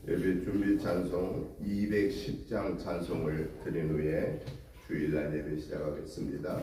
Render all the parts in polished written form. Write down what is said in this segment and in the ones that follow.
예배 준비 찬송 210장 찬송을 드린 후에 주일날 예배 시작하겠습니다.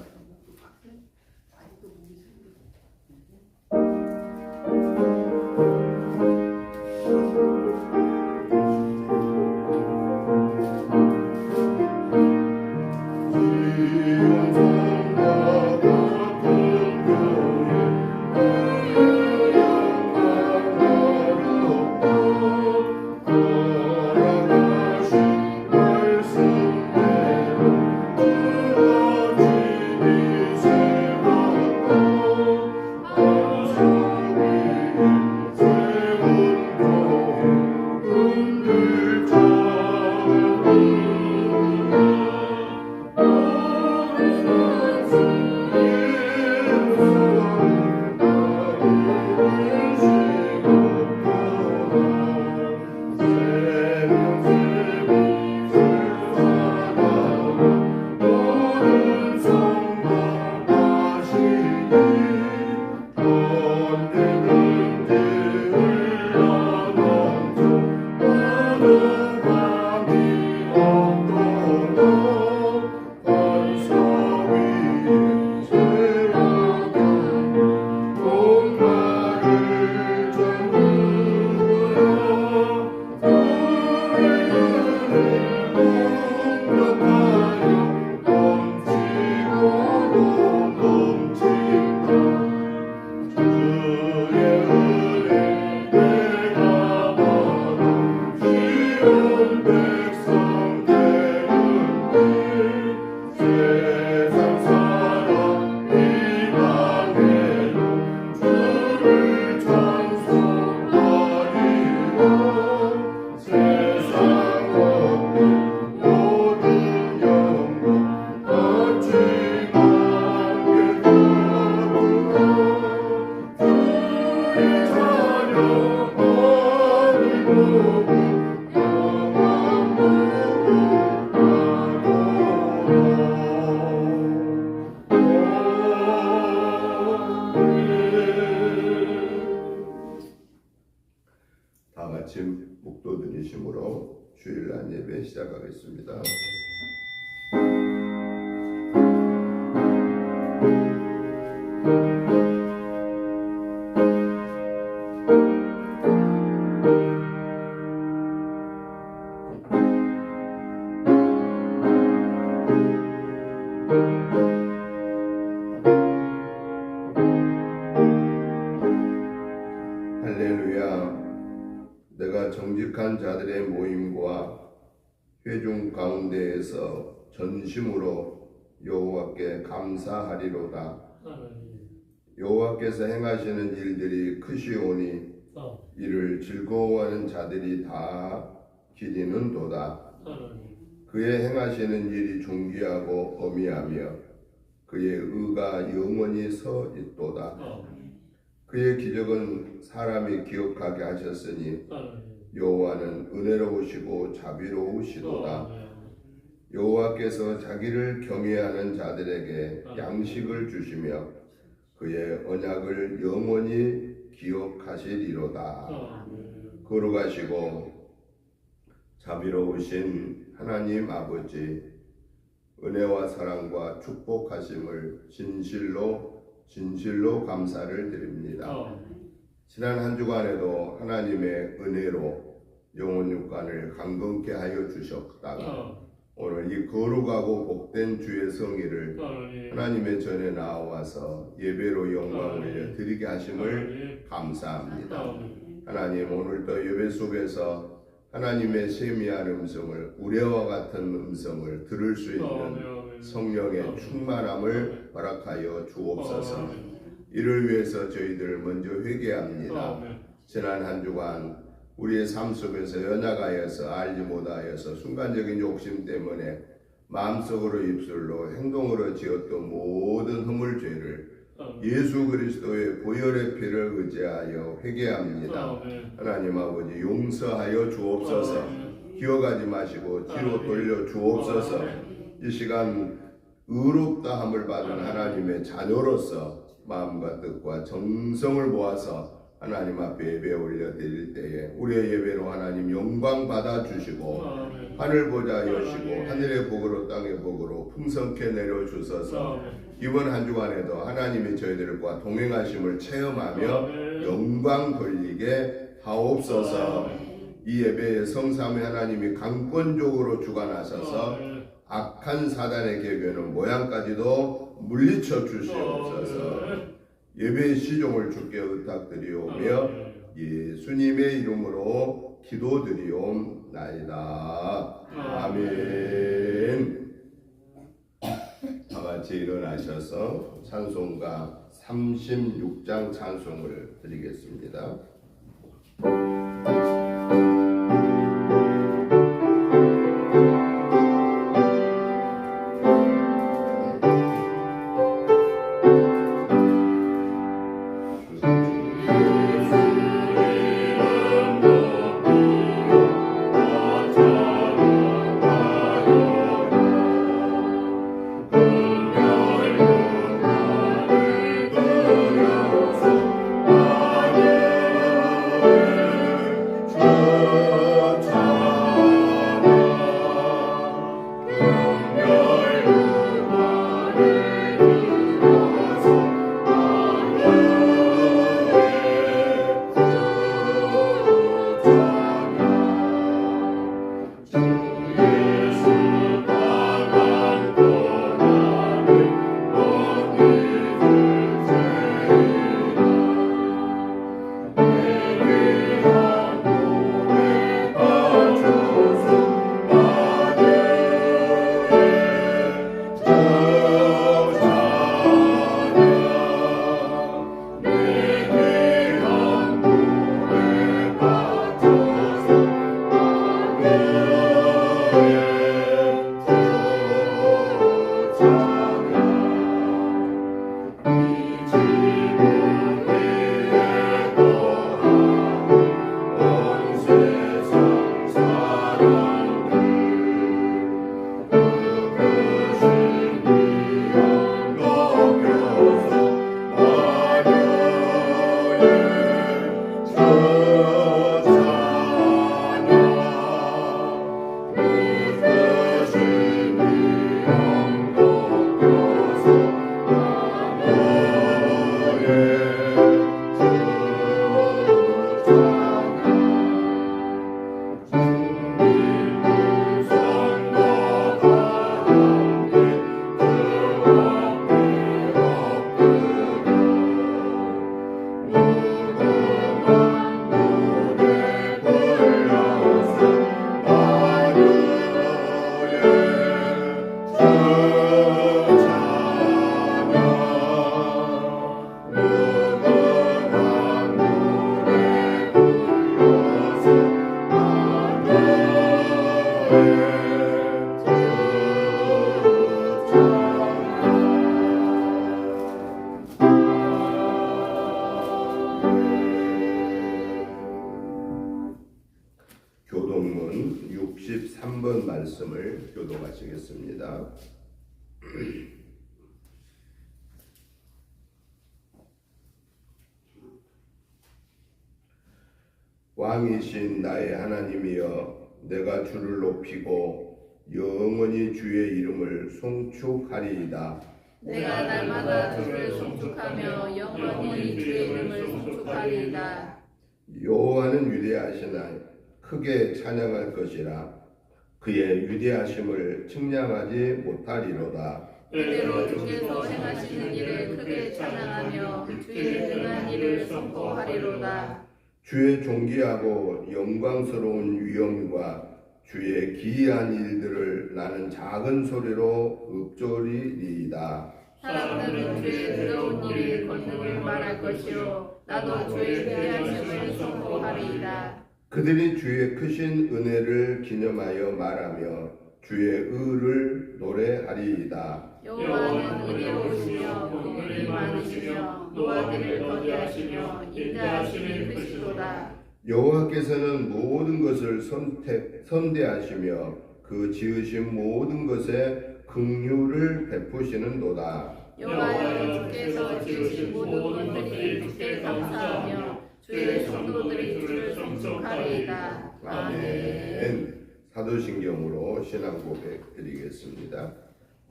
다 같이 목도 드리심으로 주일날 예배 시작하겠습니다. 할렐루야. 내가 정직한 자들의 모임과 회중 가운데에서 전심으로 여호와께 감사하리로다. 여호와께서 행하시는 일들이 크시오니 이를 즐거워하는 자들이 다 기리는도다. 그의 행하시는 일이 존귀하고 어미하며 그의 의가 영원히 서 있도다. 그의 기적은 사람이 기억하게 하셨으니 여호와는 은혜로우시고 자비로우시도다. 여호와께서 자기를 경외하는 자들에게 양식을 주시며 그의 언약을 영원히 기억하시리로다. 거룩하시고 자비로우신 하나님 아버지, 은혜와 사랑과 축복하심을 진실로 감사를 드립니다. 지난 한 주간에도 하나님의 은혜로 영혼 육간을 강건케 하여 주셨다가 오늘 이 거룩하고 복된 주의 성일을 하나님의 전에 나와서 예배로 영광을 올려 드리게 하심을 감사합니다. 하나님, 오늘도 예배 속에서 하나님의 세미한 음성을, 우레와 같은 음성을 들을 수 있는 성령의 충만함을 허락하여 주옵소서. 이를 위해서 저희들 먼저 회개합니다. 지난 한 주간 우리의 삶 속에서 연약하여서 알지 못하여서 순간적인 욕심 때문에 마음속으로 입술로 행동으로 지었던 모든 허물죄를 예수 그리스도의 보혈의 피를 의지하여 회개합니다. 하나님 아버지, 용서하여 주옵소서. 기억하지 마시고 뒤로 돌려 주옵소서. 이 시간 의롭다함을 받은 하나님의 자녀로서 마음과 뜻과 정성을 모아서 하나님 앞에 예배 올려드릴 때에 우리의 예배로 하나님 영광 받아주시고 하늘 보좌 여시고 하늘의 복으로 땅의 복으로 풍성케 내려주셔서 이번 한 주간에도 하나님이 저희들과 동행하심을 체험하며 영광 돌리게 하옵소서. 이 예배에 성삼위 하나님이 강권적으로 주관하셔서 악한 사단의 계획에는 모양까지도 물리쳐 주시옵소서. 예배의 시종을 주께 부탁드리오며 예수님의 이름으로 기도드리옵나이다. 아멘. 다같이 일어나셔서 찬송가 36장 찬송을 드리겠습니다. 교동문 63번 말씀을 교독하시겠습니다. 왕이신 나의 하나님이여, 내가 주를 높이고 영원히 주의 이름을 송축하리이다. 내가 날마다 주를 송축하며 영원히 주의 이름을 송축하리이다. 여호와는 위대하시나 크게 찬양할 것이라. 그의 위대하심을 측량하지 못하리로다. 그대로 주께서 행하시는 일을 크게 찬양하며 주의 능한 일을 선포하리로다. 주의 존귀하고 영광스러운 위엄과 주의 기이한 일들을 나는 작은 소리로 읊조리리이다. 사람들은 주의 뜨거운 일을 권능을 말할 것이요 나도 주의 위대하심을 선포하리이다. 그들이 주의 크신 은혜를 기념하여 말하며 주의 의를 노래하리이다. 여호와는 은혜로우시며 긍휼이 많으시며 노하기를 더디하시며 인자하심이 크시도다. 여호와께서는 모든 것을 선대하시며 그 지으신 모든 것에 긍휼을 베푸시는도다. 여호와여, 주께서 지으신 모든 것들이 주께 감사하며 주의 성도들이 주를 송축하리이다. 아멘. 사도신경으로 신앙 고백 드리겠습니다.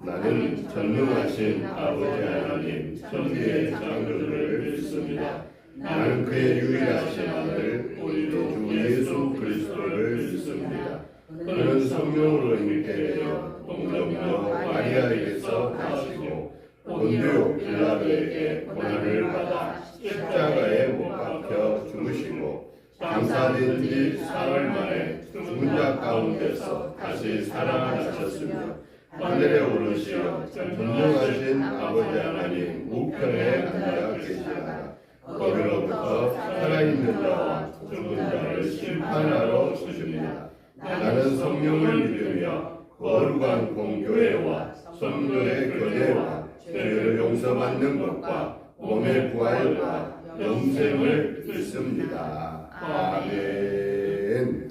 나는 전능하신 아버지 하나님 천지의 창조주를 믿습니다. 나는 그의 유일하신 아들 우리 주 예수 그리스도를 믿습니다. 그는 성령으로 잉태되어 동정녀 마리아에게서 나시고 본디오 빌라도에게 고난을 받아 십자가에 못 박혀 죽으시고 장사된 지 사흘 만에 죽은 자 가운데서 다시 살아나셨으며 하늘에 오르시어 전능하신 아버지 하나님 우편에 앉아 계시다가 거기로부터 살아있는 자와 죽은 자를 심판하러 오십니다. 나는 성령을 믿으며 거룩한 공교회와 성도의 교제와 죄를 용서받는 것과 몸의 부활과 영생을 믿습니다. 아멘.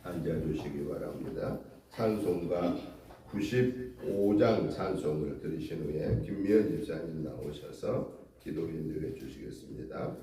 앉아주시기 바랍니다. 찬송가 95장 찬송을 들으신 후에 김미연 집사님 나오셔서 기도 인도해 주시겠습니다.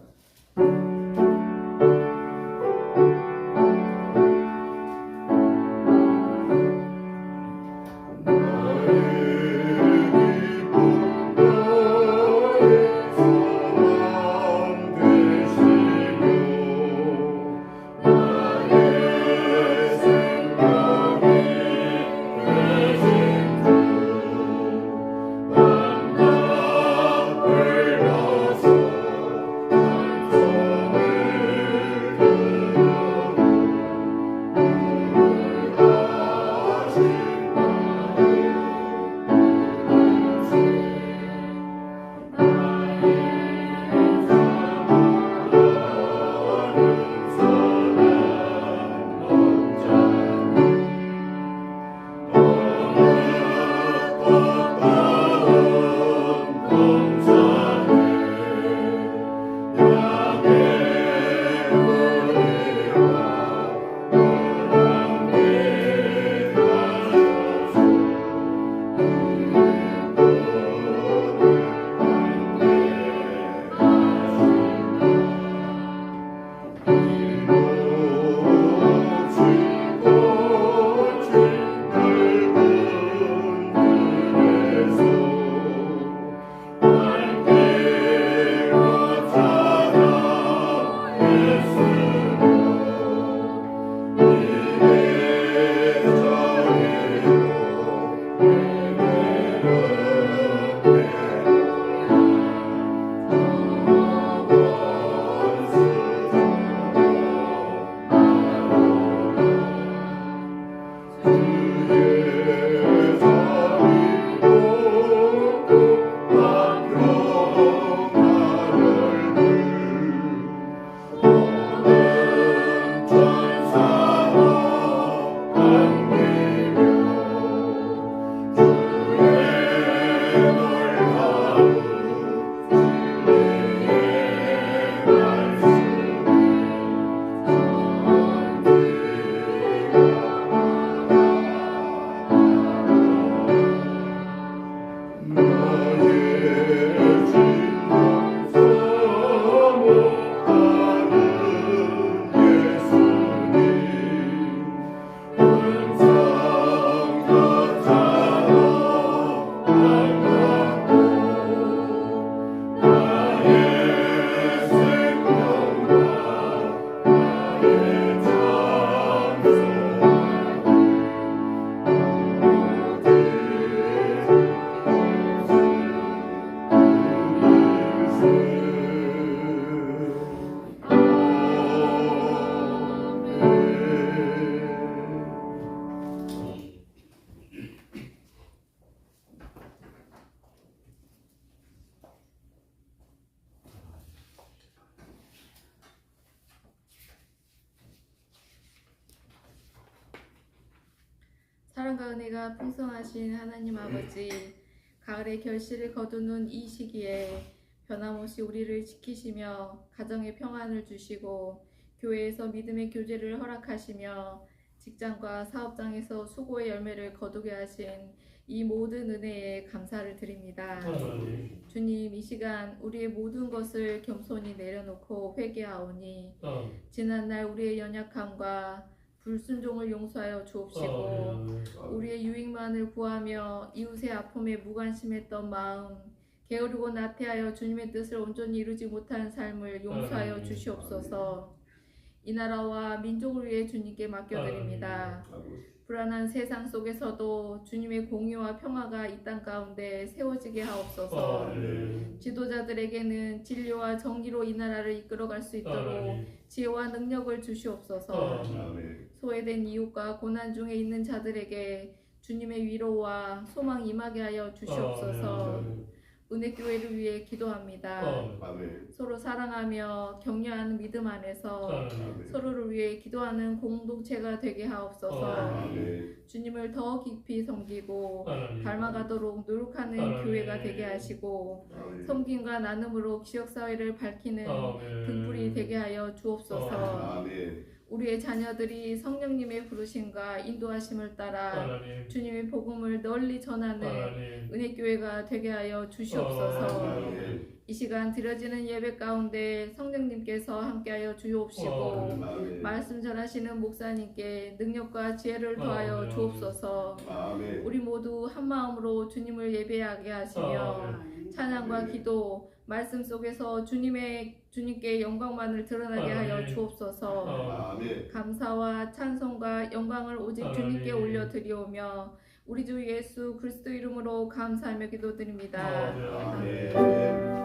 사랑과 은혜가 풍성하신 하나님 아버지, 가을의 결실을 거두는 이 시기에 변함없이 우리를 지키시며 가정의 평안을 주시고 교회에서 믿음의 교제를 허락하시며 직장과 사업장에서 수고의 열매를 거두게 하신 이 모든 은혜에 감사를 드립니다. 주님, 이 시간 우리의 모든 것을 겸손히 내려놓고 회개하오니 지난날 우리의 연약함과 불순종을 용서하여 주옵시고 우리의 유익만을 구하며 이웃의 아픔에 무관심했던 마음, 게으르고 나태하여 주님의 뜻을 온전히 이루지 못한 삶을 용서하여 주시옵소서. 이 나라와 민족을 위해 주님께 맡겨드립니다. 불안한 세상 속에서도 주님의 공의와 평화가 이 땅 가운데 세워지게 하옵소서. 지도자들에게는 진리와 정의로 이 나라를 이끌어갈 수 있도록 지혜와 능력을 주시옵소서. 소외된 이웃과 고난 중에 있는 자들에게 주님의 위로와 소망 임하게 하여 주시옵소서. 은혜교회를 위해 기도합니다. 서로 사랑하며 격려하는 믿음 안에서 서로를 위해 기도하는 공동체가 되게 하옵소서. 주님을 더 깊이 섬기고 닮아가도록 노력하는 교회가 되게 하시고 섬김과 나눔으로 지역사회를 밝히는 등불이 되게 하여 주옵소서. 우리의 자녀들이 성령님의 부르심과 인도하심을 따라 주님의 복음을 널리 전하는 은혜교회가 되게 하여 주시옵소서. 이 시간 드려지는 예배 가운데 성령님께서 함께하여 주옵시고 말씀 전하시는 목사님께 능력과 지혜를 더하여 주옵소서. 우리 모두 한 마음으로 주님을 예배하게 하시며 찬양과 기도 말씀 속에서 주님께 영광만을 드러나게 하여 주옵소서. 감사와 찬송과 영광을 오직 주님께 올려드리오며 우리 주 예수 그리스도 이름으로 감사하며 기도드립니다. 아멘.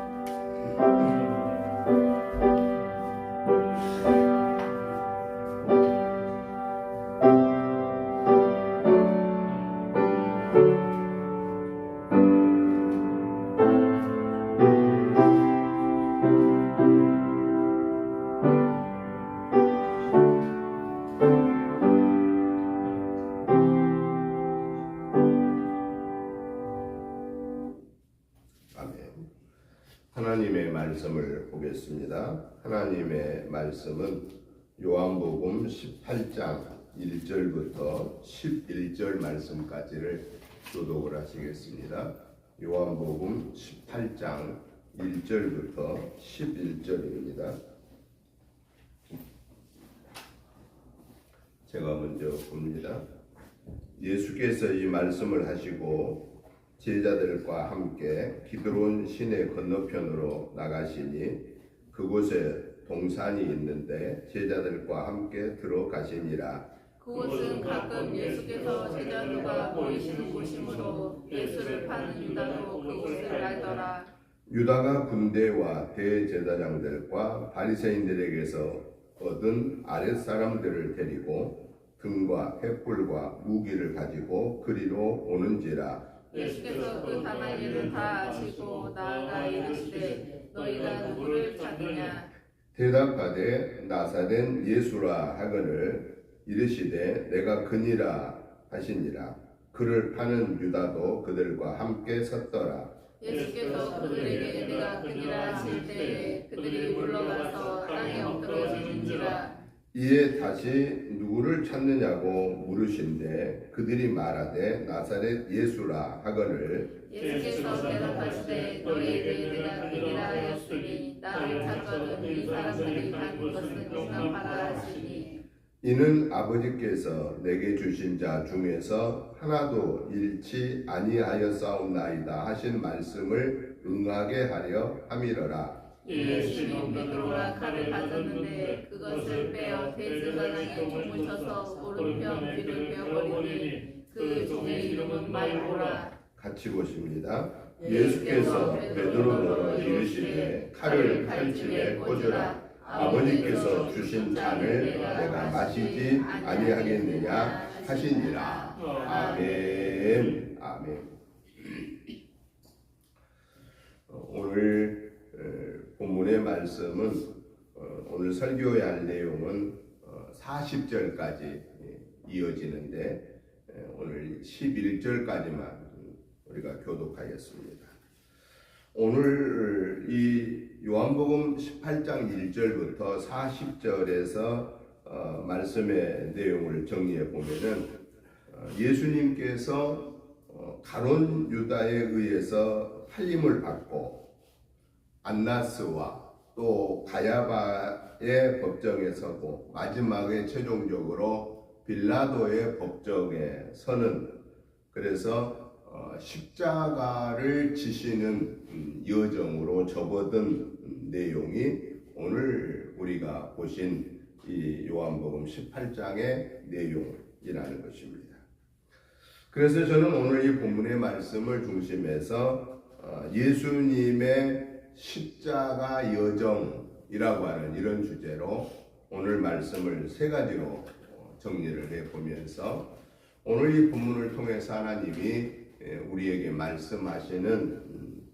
하나님의 말씀을 보겠습니다. 하나님의 말씀은 요한복음 18장 1절부터 11절 말씀까지를 교독을 하시겠습니다. 요한복음 18장 1절부터 11절입니다. 제가 먼저 봅니다. 예수께서 이 말씀을 하시고 제자들과 함께 기드론 시내 건너편으로 나가시니 그곳에 동산이 있는데 제자들과 함께 들어가시니라. 그곳은 가끔 예수께서 제자들과 모이시는 곳이므로 예수를 파는 유다도 그곳을 알더라. 유다가 군대와 대제사장들과 바리새인들에게서 얻은 아랫사람들을 데리고 등과 횃불과 무기를 가지고 그리로 오는지라. 예수께서 그 당할 일을 다 아시고 나아가 이르시되 너희가 누구를 찾느냐. 대답하되 나사렛 예수라 하거늘 이르시되 내가 그니라 하시니라. 그를 파는 유다도 그들과 함께 섰더라. 예수께서 그들에게 내가 그니라 하실 때에 그들이 물러가서 땅에 엎드러지는지라. 이에 다시 누구를 찾느냐고 물으신데 그들이 말하되 나사렛 예수라 하거늘 예수께서 대답하시되 너희에게 내가 그니라 하였으니 나를 찾거든 이 사람들이 가는 것은 지나가라 하시니. 이는 아버지께서 내게 주신 자 중에서 하나도 잃지 아니하였사옵나이다 하신 말씀을 응하게 하려 함이러라. 이에 시몬 베드로가 칼을 가졌는데 그것을 빼어 대제사장의 종을 쳐서 오른편 귀를 베어버리니 그 종의 이름은 말고라. 같이 보십니다. 예수께서 베드로로 이르시되 칼을 칼집에 꽂으라. 아버지께서 주신 잔을 내가 마시지 아니하겠느냐 하시니라. 아멘. 아멘. 오늘 본문의 말씀은 오늘 설교해야 할 내용은 40절까지 이어지는데 오늘 11절까지만 우리가 교독하겠습니다. 오늘 이 요한복음 18장 1절부터 40절에서 말씀의 내용을 정리해 보면은 예수님께서 가룟 유다에 의해서 팔림을 받고 안나스와 또 가야바의 법정에 서고 마지막에 최종적으로 빌라도의 법정에 서는, 그래서 십자가를 지시는 여정으로 접어든 내용이 오늘 우리가 보신 이 요한복음 18장의 내용이라는 것입니다. 그래서 저는 오늘 이 본문의 말씀을 중심해서 예수님의 십자가 여정이라고 하는 이런 주제로 오늘 말씀을 세 가지로 정리를 해보면서 오늘 이 본문을 통해서 하나님이 우리에게 말씀하시는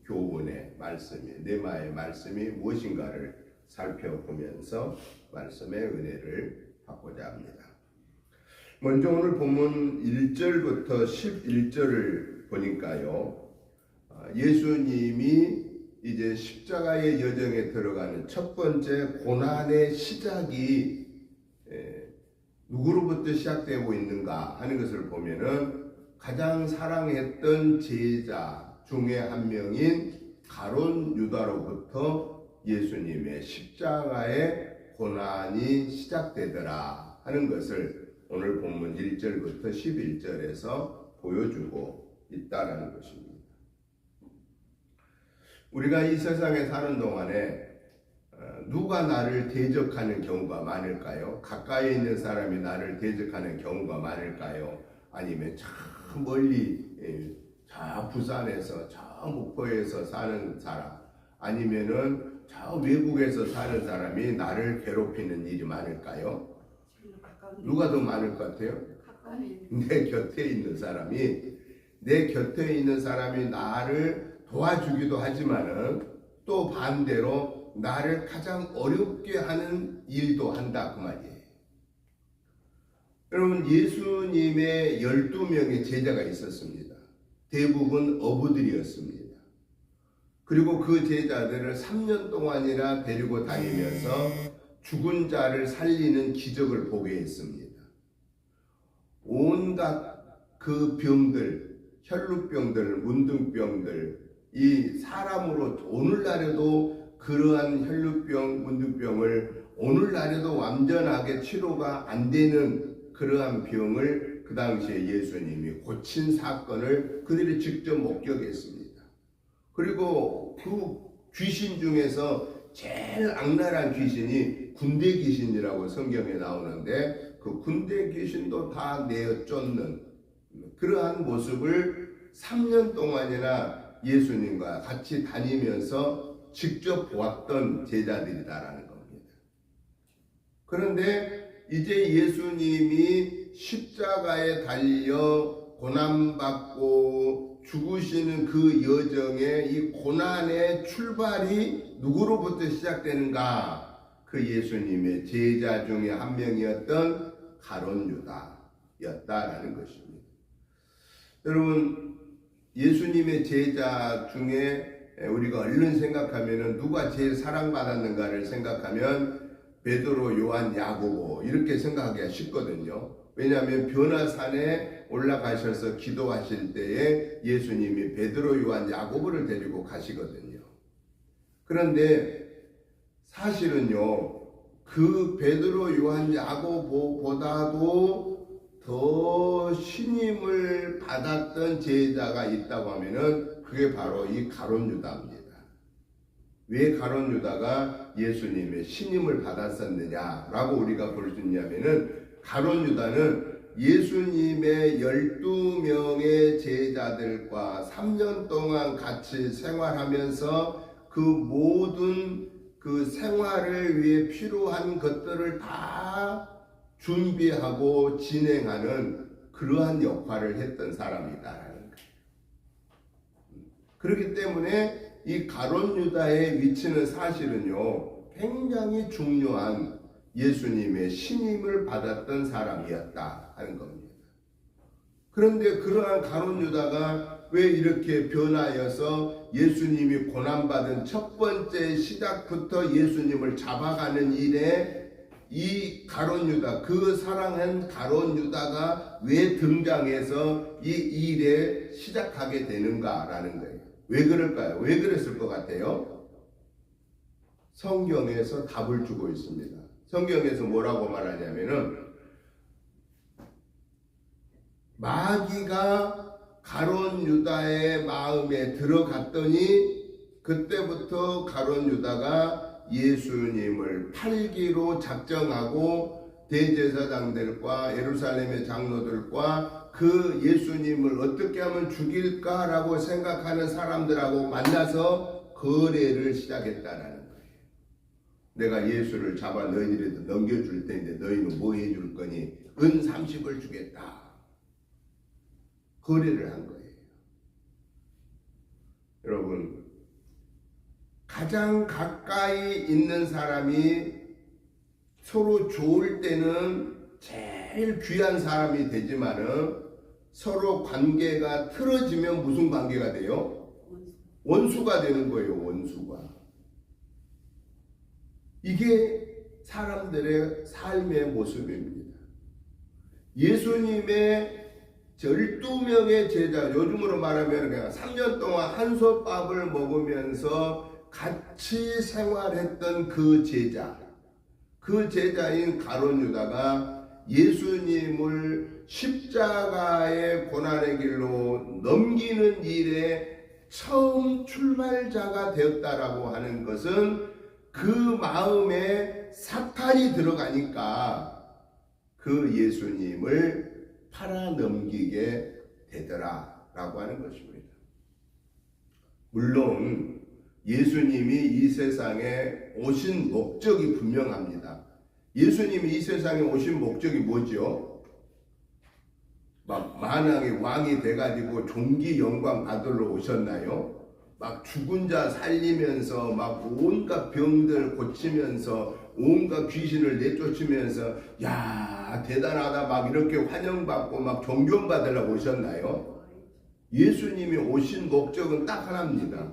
교훈의 말씀이, 뇌마의 말씀이 무엇인가를 살펴보면서 말씀의 은혜를 받고자 합니다. 먼저 오늘 본문 1절부터 11절을 보니까요, 예수님이 이제 십자가의 여정에 들어가는 첫 번째 고난의 시작이 누구로부터 시작되고 있는가 하는 것을 보면은 가장 사랑했던 제자 중에 한 명인 가룟 유다로부터 예수님의 십자가의 고난이 시작되더라 하는 것을 오늘 본문 1절부터 11절에서 보여주고 있다라는 것입니다. 우리가 이 세상에 사는 동안에 누가 나를 대적하는 경우가 많을까요? 가까이 있는 사람이 나를 대적하는 경우가 많을까요? 아니면 저 멀리 저 부산에서 저 목포에서 사는 사람, 아니면은 저 외국에서 사는 사람이 나를 괴롭히는 일이 많을까요? 누가 더 많을 것 같아요? 내 곁에 있는 사람이 나를 도와주기도 하지만은 또 반대로 나를 가장 어렵게 하는 일도 한다 그 말이에요. 여러분, 예수님의 12명의 제자가 있었습니다. 대부분 어부들이었습니다. 그리고 그 제자들을 3년 동안이나 데리고 다니면서 죽은 자를 살리는 기적을 보게 했습니다. 온갖 그 병들, 혈루병들, 문둥병들, 이 사람으로 오늘날에도 그러한 혈루병, 문둥병을 오늘날에도 완전하게 치료가 안 되는 그러한 병을 그 당시에 예수님이 고친 사건을 그들이 직접 목격했습니다. 그리고 그 귀신 중에서 제일 악랄한 귀신이 군대 귀신이라고 성경에 나오는데 그 군대 귀신도 다 내어 쫓는 그러한 모습을 3년 동안이나 예수님과 같이 다니면서 직접 보았던 제자들이다라는 겁니다. 그런데 이제 예수님이 십자가에 달려 고난받고 죽으시는 그 여정의 이 고난의 출발이 누구로부터 시작되는가? 그 예수님의 제자 중에 한 명이었던 가룟 유다였다라는 것입니다. 여러분, 예수님의 제자 중에 우리가 얼른 생각하면은 누가 제일 사랑받았는가를 생각하면 베드로, 요한, 야고보 이렇게 생각하기가 쉽거든요. 왜냐하면 변화산에 올라가셔서 기도하실 때에 예수님이 베드로, 요한, 야고보를 데리고 가시거든요. 그런데 사실은요, 그 베드로, 요한, 야고보보다도 더 신임을 받았던 제자가 있다고 하면은 그게 바로 이 가룟 유다입니다. 왜 가룟 유다가 예수님의 신임을 받았었느냐라고 우리가 볼 수 있냐면은 가룟 유다는 예수님의 12명의 제자들과 3년 동안 같이 생활하면서 그 모든 그 생활을 위해 필요한 것들을 다 준비하고 진행하는 그러한 역할을 했던 사람이다라는 거예요. 그렇기 때문에 이 가룟 유다의 위치는 사실은요, 굉장히 중요한 예수님의 신임을 받았던 사람이었다 하는 겁니다. 그런데 그러한 가룟 유다가 왜 이렇게 변하여서 예수님이 고난받은 첫 번째 시작부터 예수님을 잡아가는 일에 이 가룟 유다, 그 사랑한 가룟 유다가 왜 등장해서 이 일에 시작하게 되는가라는 거예요. 왜 그럴까요? 왜 그랬을 것 같아요? 성경에서 답을 주고 있습니다. 성경에서 뭐라고 말하냐면은 마귀가 가룟 유다의 마음에 들어갔더니 그때부터 가룟 유다가 예수님을 팔기로 작정하고 대제사장들과 예루살렘의 장로들과 그 예수님을 어떻게 하면 죽일까라고 생각하는 사람들하고 만나서 거래를 시작했다라는 거예요. 내가 예수를 잡아 너희들한테 넘겨줄 텐데 너희는 뭐 해줄 거니? 은 30을 주겠다. 거래를 한 거예요. 여러분, 가장 가까이 있는 사람이 서로 좋을 때는 제일 귀한 사람이 되지만은 서로 관계가 틀어지면 무슨 관계가 돼요? 원수가 되는 거예요. 원수가. 이게 사람들의 삶의 모습입니다. 예수님의 12명의 제자, 요즘으로 말하면 그냥 3년 동안 한솥밥을 먹으면서 같이 생활했던 그 제자인 가룟 유다가 예수님을 십자가의 고난의 길로 넘기는 일에 처음 출발자가 되었다라고 하는 것은 그 마음에 사탄이 들어가니까 그 예수님을 팔아넘기게 되더라라고 하는 것입니다. 물론 예수님이 이 세상에 오신 목적이 분명합니다. 예수님이 이 세상에 오신 목적이 뭐죠? 막 만왕의 왕이 돼가지고 존귀 영광 받으러 오셨나요? 막 죽은 자 살리면서 막 온갖 병들 고치면서 온갖 귀신을 내쫓으면서 야 대단하다 막 이렇게 환영받고 막 존경받으려고 오셨나요? 예수님이 오신 목적은 딱 하나입니다.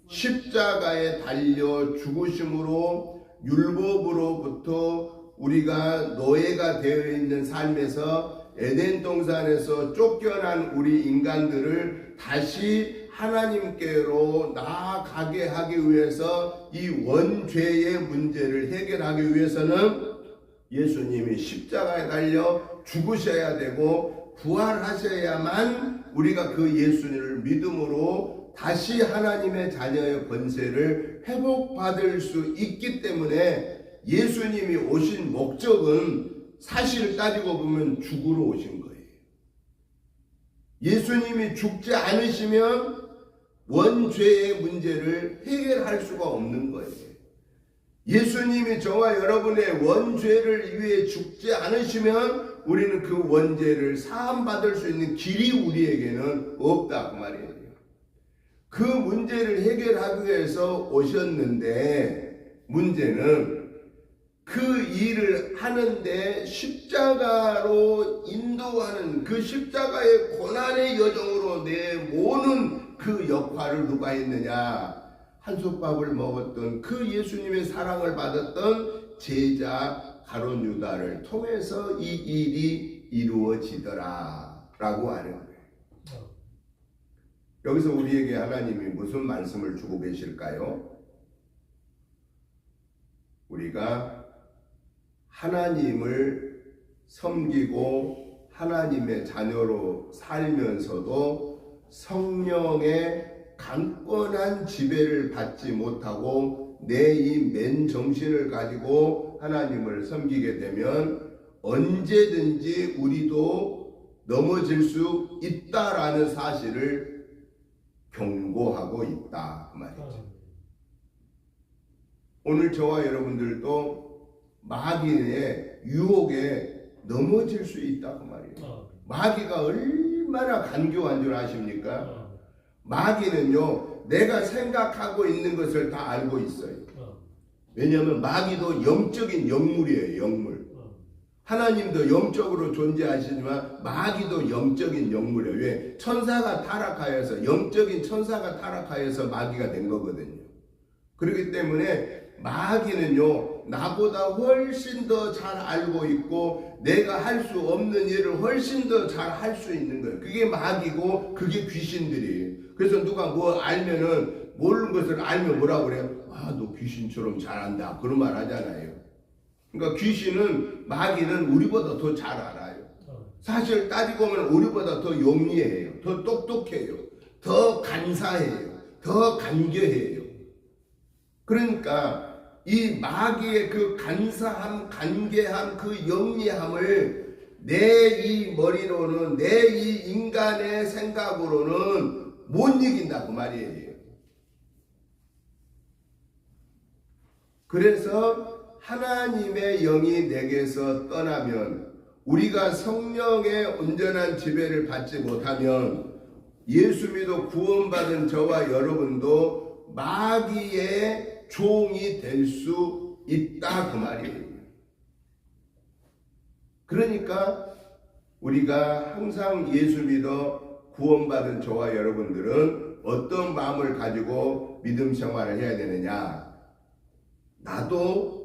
십자가에 달려 죽으심으로 율법으로부터 우리가 노예가 되어 있는 삶에서 에덴 동산에서 쫓겨난 우리 인간들을 다시 하나님께로 나아가게 하기 위해서 이 원죄의 문제를 해결하기 위해서는 예수님이 십자가에 달려 죽으셔야 되고 부활하셔야만 우리가 그 예수님을 믿음으로 다시 하나님의 자녀의 권세를 회복받을 수 있기 때문에 예수님이 오신 목적은 사실 따지고 보면 죽으러 오신 거예요. 예수님이 죽지 않으시면 원죄의 문제를 해결할 수가 없는 거예요. 예수님이 저와 여러분의 원죄를 위해 죽지 않으시면 우리는 그 원죄를 사함받을 수 있는 길이 우리에게는 없다 그 말이에요. 그 문제를 해결하기 위해서 오셨는데 문제는 그 일을 하는데 십자가로 인도하는 그 십자가의 고난의 여정으로 내모는 그 역할을 누가 했느냐? 한솥밥을 먹었던 그 예수님의 사랑을 받았던 제자 가룟 유다를 통해서 이 일이 이루어지더라 라고 하는 거예요. 여기서 우리에게 하나님이 무슨 말씀을 주고 계실까요? 우리가 하나님을 섬기고 하나님의 자녀로 살면서도 성령의 강권한 지배를 받지 못하고 내 이 맨정신을 가지고 하나님을 섬기게 되면 언제든지 우리도 넘어질 수 있다라는 사실을 경고하고 있다 그 말이죠. 오늘 저와 여러분들도 마귀의 유혹에 넘어질 수 있다 그 말이에요. 마귀가 얼마나 간교한 줄 아십니까? 마귀는요 내가 생각하고 있는 것을 다 알고 있어요. 왜냐하면 마귀도 영적인 영물이에요. 영물. 하나님도 영적으로 존재하시지만 마귀도 영적인 영물이에요. 왜? 천사가 타락하여서 영적인 천사가 타락하여서 마귀가 된 거거든요. 그렇기 때문에 마귀는요 나보다 훨씬 더 잘 알고 있고 내가 할 수 없는 일을 훨씬 더 잘 할 수 있는 거예요. 그게 마귀고 그게 귀신들이에요. 그래서 누가 뭐 알면은 모르는 것을 알면 뭐라고 그래요? 아, 너 귀신처럼 잘한다. 그런 말 하잖아요. 그러니까 귀신은 마귀는 우리보다 더 잘 알아요. 사실 따지고 보면 우리보다 더 영리해요. 더 똑똑해요. 더 간사해요. 더 간교해요. 그러니까 이 마귀의 그 간사함, 간계함, 그 영리함을 내 이 머리로는, 내 이 인간의 생각으로는 못 이긴다 그 말이에요. 그래서 하나님의 영이 내게서 떠나면, 우리가 성령의 온전한 지배를 받지 못하면 예수 믿어 구원받은 저와 여러분도 마귀의 종이 될 수 있다 그 말이에요. 그러니까 우리가 항상 예수 믿어 구원받은 저와 여러분들은 어떤 마음을 가지고 믿음 생활을 해야 되느냐? 나도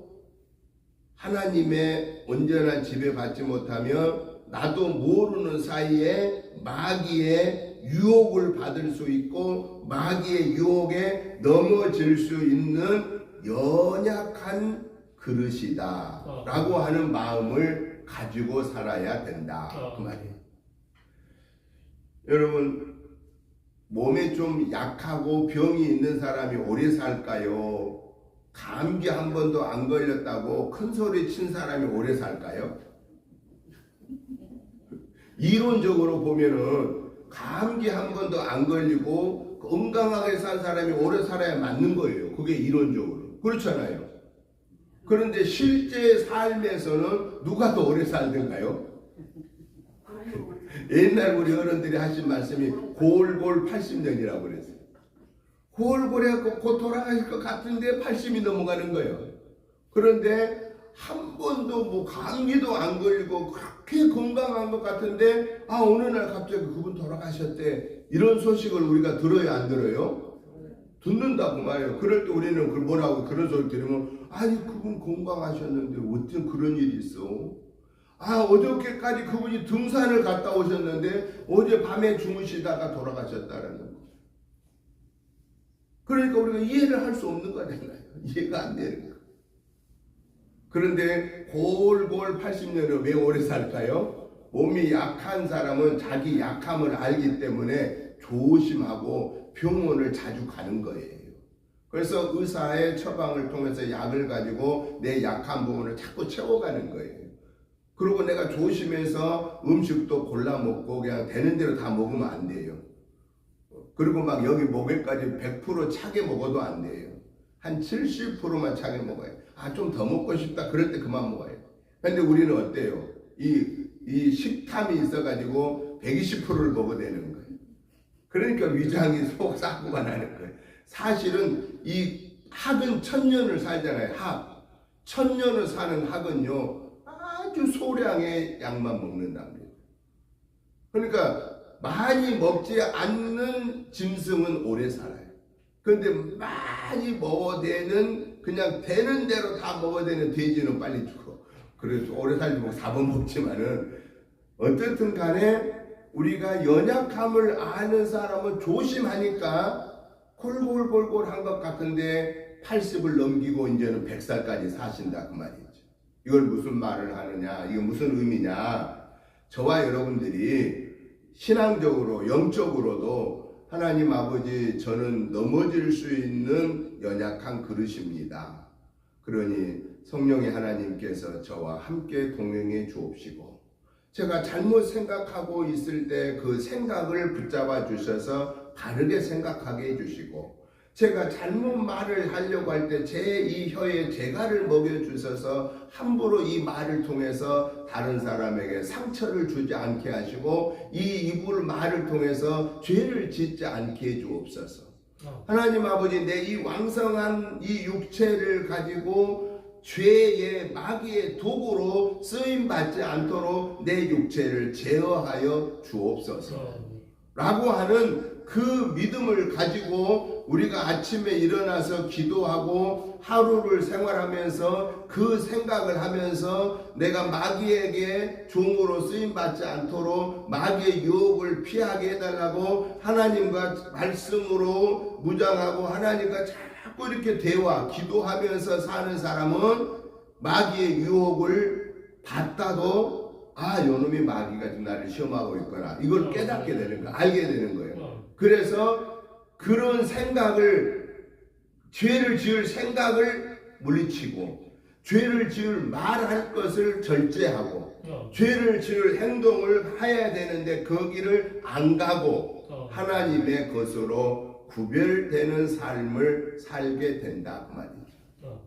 하나님의 온전한 지배받지 못하면 나도 모르는 사이에 마귀의 유혹을 받을 수 있고 마귀의 유혹에 넘어질 수 있는 연약한 그릇이다 라고 하는 마음을 가지고 살아야 된다 그 말이에요. 여러분, 몸에 좀 약하고 병이 있는 사람이 오래 살까요? 감기 한 번도 안 걸렸다고 큰 소리 친 사람이 오래 살까요? 이론적으로 보면은 감기 한 번도 안 걸리고 건강하게 산 사람이 오래 살아야 맞는 거예요. 그게 이론적으로. 그렇잖아요. 그런데 실제 삶에서는 누가 더 오래 살던가요? 옛날 우리 어른들이 하신 말씀이 골골 80년이라고 그랬어요. 골골해갖고 곧 돌아가실 것 같은데 80이 넘어가는 거예요. 그런데 한 번도 뭐 감기도 안 걸리고 그렇게 건강한 것 같은데 어느 날 갑자기 그분 돌아가셨대. 이런 소식을 우리가 들어요, 안 들어요? 듣는다고 말이에요. 그럴 때 우리는 그걸 뭐라고 그런 소리 들으면 아니 그분 건강하셨는데 어쩜 그런 일이 있어? 어저께까지 그분이 등산을 갔다 오셨는데 어제 밤에 주무시다가 돌아가셨다라는 거. 그러니까 우리가 이해를 할 수 없는 거잖아요. 이해가 안 되는 거. 그런데 골골 80년을 왜 오래 살까요? 몸이 약한 사람은 자기 약함을 알기 때문에 조심하고 병원을 자주 가는 거예요. 그래서 의사의 처방을 통해서 약을 가지고 내 약한 부분을 자꾸 채워가는 거예요. 그리고 내가 조심해서 음식도 골라 먹고 그냥 되는 대로 다 먹으면 안 돼요. 그리고 막 여기 목에까지 100% 차게 먹어도 안 돼요. 한 70%만 차게 먹어요. 좀 더 먹고 싶다. 그럴 때 그만 먹어요. 근데 우리는 어때요? 이 식탐이 있어가지고 120%를 먹어대는 거예요. 그러니까 위장이 속 싹구가 나는 거예요. 사실은 이 학은 1000년을 살잖아요. 학. 1000년을 사는 학은요, 아주 소량의 양만 먹는답니다. 그러니까 많이 먹지 않는 짐승은 오래 살아요. 그런데 많이 먹어대는, 그냥 되는 대로 다 먹어대는 돼지는 빨리 죽어. 그래서 오래 살지 뭐 4번 먹지만은 어쨌든 간에 우리가 연약함을 아는 사람은 조심하니까 골골골골한 것 같은데 80을 넘기고 이제는 100살까지 사신다 그 말이죠. 이걸 무슨 말을 하느냐, 이게 무슨 의미냐. 저와 여러분들이 신앙적으로 영적으로도 하나님 아버지, 저는 넘어질 수 있는 연약한 그릇입니다. 그러니 성령의 하나님께서 저와 함께 동행해 주옵시고, 제가 잘못 생각하고 있을 때 그 생각을 붙잡아 주셔서 바르게 생각하게 해주시고, 제가 잘못 말을 하려고 할 때 제 이 혀에 재갈을 먹여주셔서 함부로 이 말을 통해서 다른 사람에게 상처를 주지 않게 하시고 이 입을 말을 통해서 죄를 짓지 않게 해주옵소서. 하나님 아버지, 내 이 왕성한 이 육체를 가지고 죄의 마귀의 도구로 쓰임받지 않도록 내 육체를 제어하여 주옵소서. 라고 하는 그 믿음을 가지고 우리가 아침에 일어나서 기도하고 하루를 생활하면서 그 생각을 하면서 내가 마귀에게 종으로 쓰임받지 않도록 마귀의 유혹을 피하게 해달라고 하나님과 말씀으로 무장하고 하나님과 자꾸 이렇게 대화, 기도하면서 사는 사람은 마귀의 유혹을 받다도 요놈이 마귀가 지금 나를 시험하고 있구나. 이걸 깨닫게 되는 거야. 알게 되는 거예요. 그래서 그런 생각을, 죄를 지을 생각을 물리치고, 죄를 지을 말할 것을 절제하고, 죄를 지을 행동을 해야 되는데 거기를 안 가고 하나님의 것으로 구별되는 삶을 살게 된다. 그 말이죠.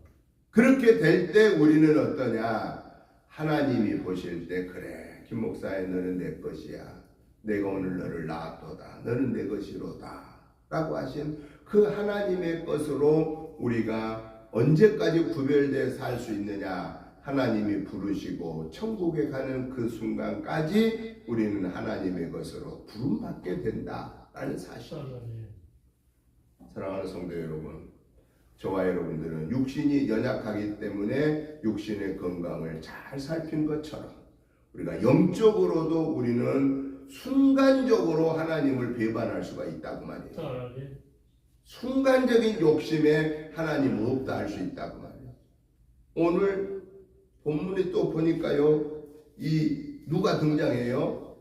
그렇게 될 때 우리는 어떠냐? 하나님이 보실 때 그래 김 목사야 너는 내 것이야. 내가 오늘 너를 낳았도다. 너는 내 것이로다. 라고 하신 그 하나님의 것으로 우리가 언제까지 구별되어 살 수 있느냐. 하나님이 부르시고 천국에 가는 그 순간까지 우리는 하나님의 것으로 부름받게 된다라는 사실입니다. 사랑하는 성도 여러분, 저와 여러분들은 육신이 연약하기 때문에 육신의 건강을 잘 살핀 것처럼 우리가 영적으로도 우리는 순간적으로 하나님을 배반할 수가 있다고 말이에요. 순간적인 욕심에 하나님 없다 할 수 있다고 말이에요. 오늘 본문에 또 보니까요, 누가 등장해요?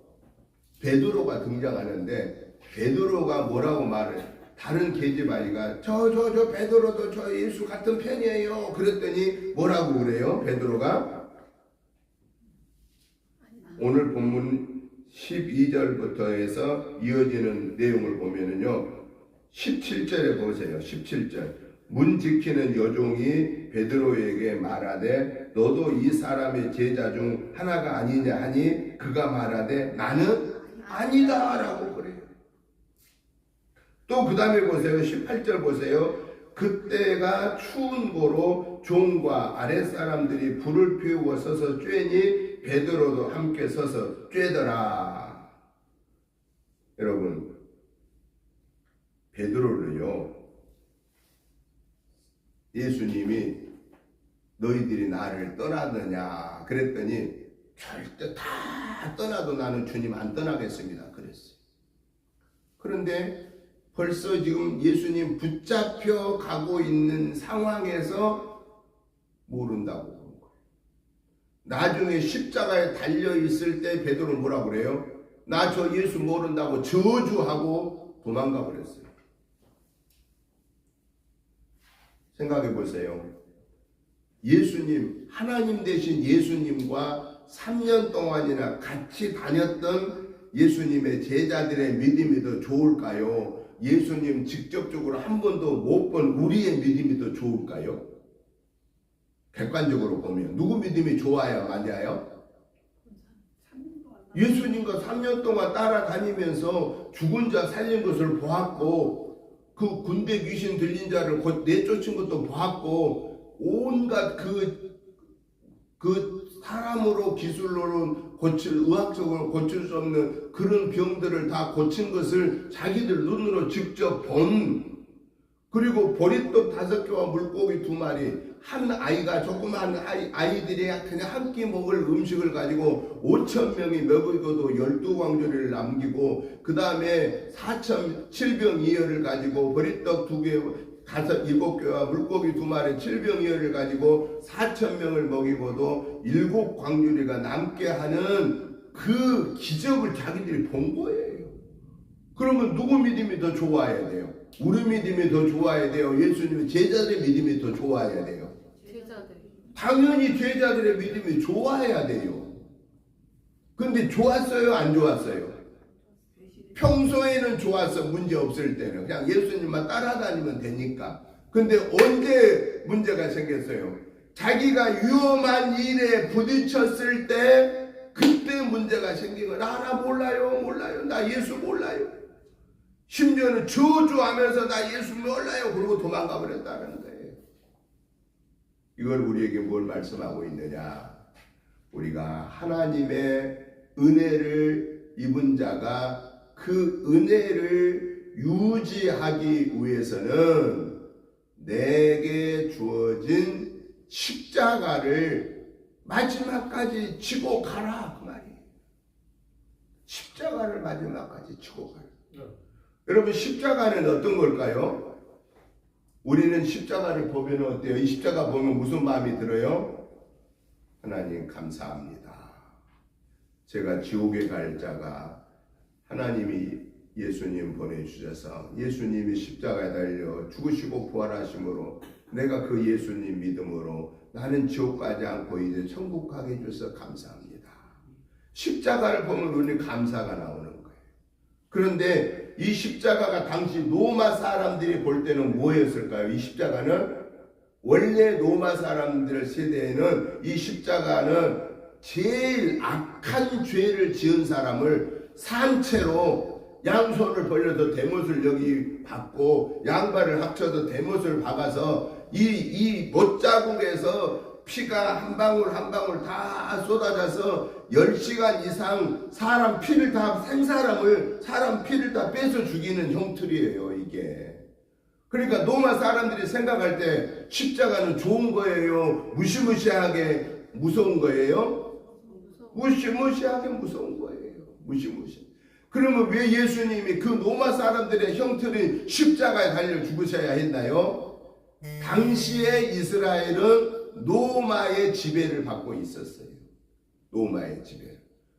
베드로가 등장하는데 베드로가 뭐라고 말을? 다른 계집아이가 저 베드로도 저 예수 같은 편이에요. 그랬더니 뭐라고 그래요? 베드로가 오늘 본문 12절부터 해서 이어지는 내용을 보면은요, 17절에 보세요. 17절. 문 지키는 여종이 베드로에게 말하되 너도 이 사람의 제자 중 하나가 아니냐 하니 그가 말하되 나는 아니다 라고 그래요. 또 그 다음에 보세요. 18절 보세요. 그때가 추운 고로 종과 아랫사람들이 불을 피우고 서서 쬐니 베드로도 함께 서서 쬐더라. 여러분, 베드로를요, 예수님이 너희들이 나를 떠나느냐 그랬더니 절대 다 떠나도 나는 주님 안 떠나겠습니다 그랬어요. 그런데 벌써 지금 예수님 붙잡혀 가고 있는 상황에서 모른다고 그런 거예요. 나중에 십자가에 달려 있을 때 베드로는 뭐라고 그래요? 나 저 예수 모른다고 저주하고 도망가 버렸어요. 생각해 보세요. 예수님, 하나님 되신 예수님과 3년 동안이나 같이 다녔던 예수님의 제자들의 믿음이 더 좋을까요? 예수님 직접적으로 한 번도 못 본 우리의 믿음이 더 좋을까요? 객관적으로 보면 누구 믿음이 좋아야 맞아요? 예수님과 3년 동안 따라다니면서 죽은 자 살린 것을 보았고 그 군대 귀신 들린 자를 곧 내쫓은 것도 보았고 온갖 그 사람으로 기술로는 의학적으로 고칠 수 없는 그런 병들을 다 고친 것을 자기들 눈으로 직접 본, 그리고 보리떡 5개와 물고기 2마리, 한 아이가 조그만 아이들이 그냥 한 끼 먹을 음식을 가지고 5,000명이 먹이고도 12광주리를 남기고, 그 다음에 7병2여를 가지고 보리떡 2개 7개와 물고기 2마리 7병2여를 가지고 4,000명을 먹이고도 7광주리가 남게 하는 그 기적을 자기들이 본 거예요. 그러면 누구 믿음이 더 좋아야 돼요? 우리 믿음이 더 좋아야 돼요? 예수님의 제자들의 믿음이 더 좋아야 돼요? 당연히 제자들의 믿음이 좋아야 돼요. 근데 좋았어요? 안 좋았어요? 평소에는 좋았어. 문제 없을 때는 그냥 예수님만 따라다니면 되니까. 근데 언제 문제가 생겼어요? 자기가 위험한 일에 부딪혔을 때 그때 문제가 생긴 거야. 나 몰라요. 나 예수 몰라요. 심지어는 저주하면서 나 예수 몰라요. 그러고 도망가 버렸다는 거예요. 이걸 우리에게 뭘 말씀하고 있느냐? 우리가 하나님의 은혜를 입은 자가 그 은혜를 유지하기 위해서는 내게 주어진 십자가를 마지막까지 지고 가라 그 말이에요. 십자가를 마지막까지 지고 가라. 여러분 십자가는 어떤 걸까요? 우리는 십자가를 보면 어때요? 이 십자가 보면 무슨 마음이 들어요? 하나님 감사합니다. 제가 지옥에 갈 자가 하나님이 예수님 보내주셔서 예수님이 십자가에 달려 죽으시고 부활하심으로 내가 그 예수님 믿음으로 나는 지옥 가지 않고 이제 천국 가게 해주셔서 감사합니다. 십자가를 보면 우리는 감사가 나오는 거예요. 그런데 이 십자가가 당시 로마 사람들이 볼 때는 뭐였을까요? 이 십자가는 원래 로마 사람들 세대에는 이 십자가는 제일 악한 죄를 지은 사람을 산채로 양손을 벌려서 대못을 여기 박고 양발을 합쳐서 대못을 박아서 이 못자국에서 피가 한 방울 한 방울 다 쏟아져서 10시간 이상 사람 피를 다 사람 피를 다 빼서 죽이는 형틀이에요 이게. 그러니까 로마 사람들이 생각할 때 십자가는 좋은 거예요? 무시무시하게 무서운 거예요? 무시무시하게 무서운 거예요. 무시무시. 그러면 왜 예수님이 그 로마 사람들의 형틀인 십자가에 달려 죽으셔야 했나요? 당시에 이스라엘은 로마의 지배를 받고 있었어요. 로마의 지배.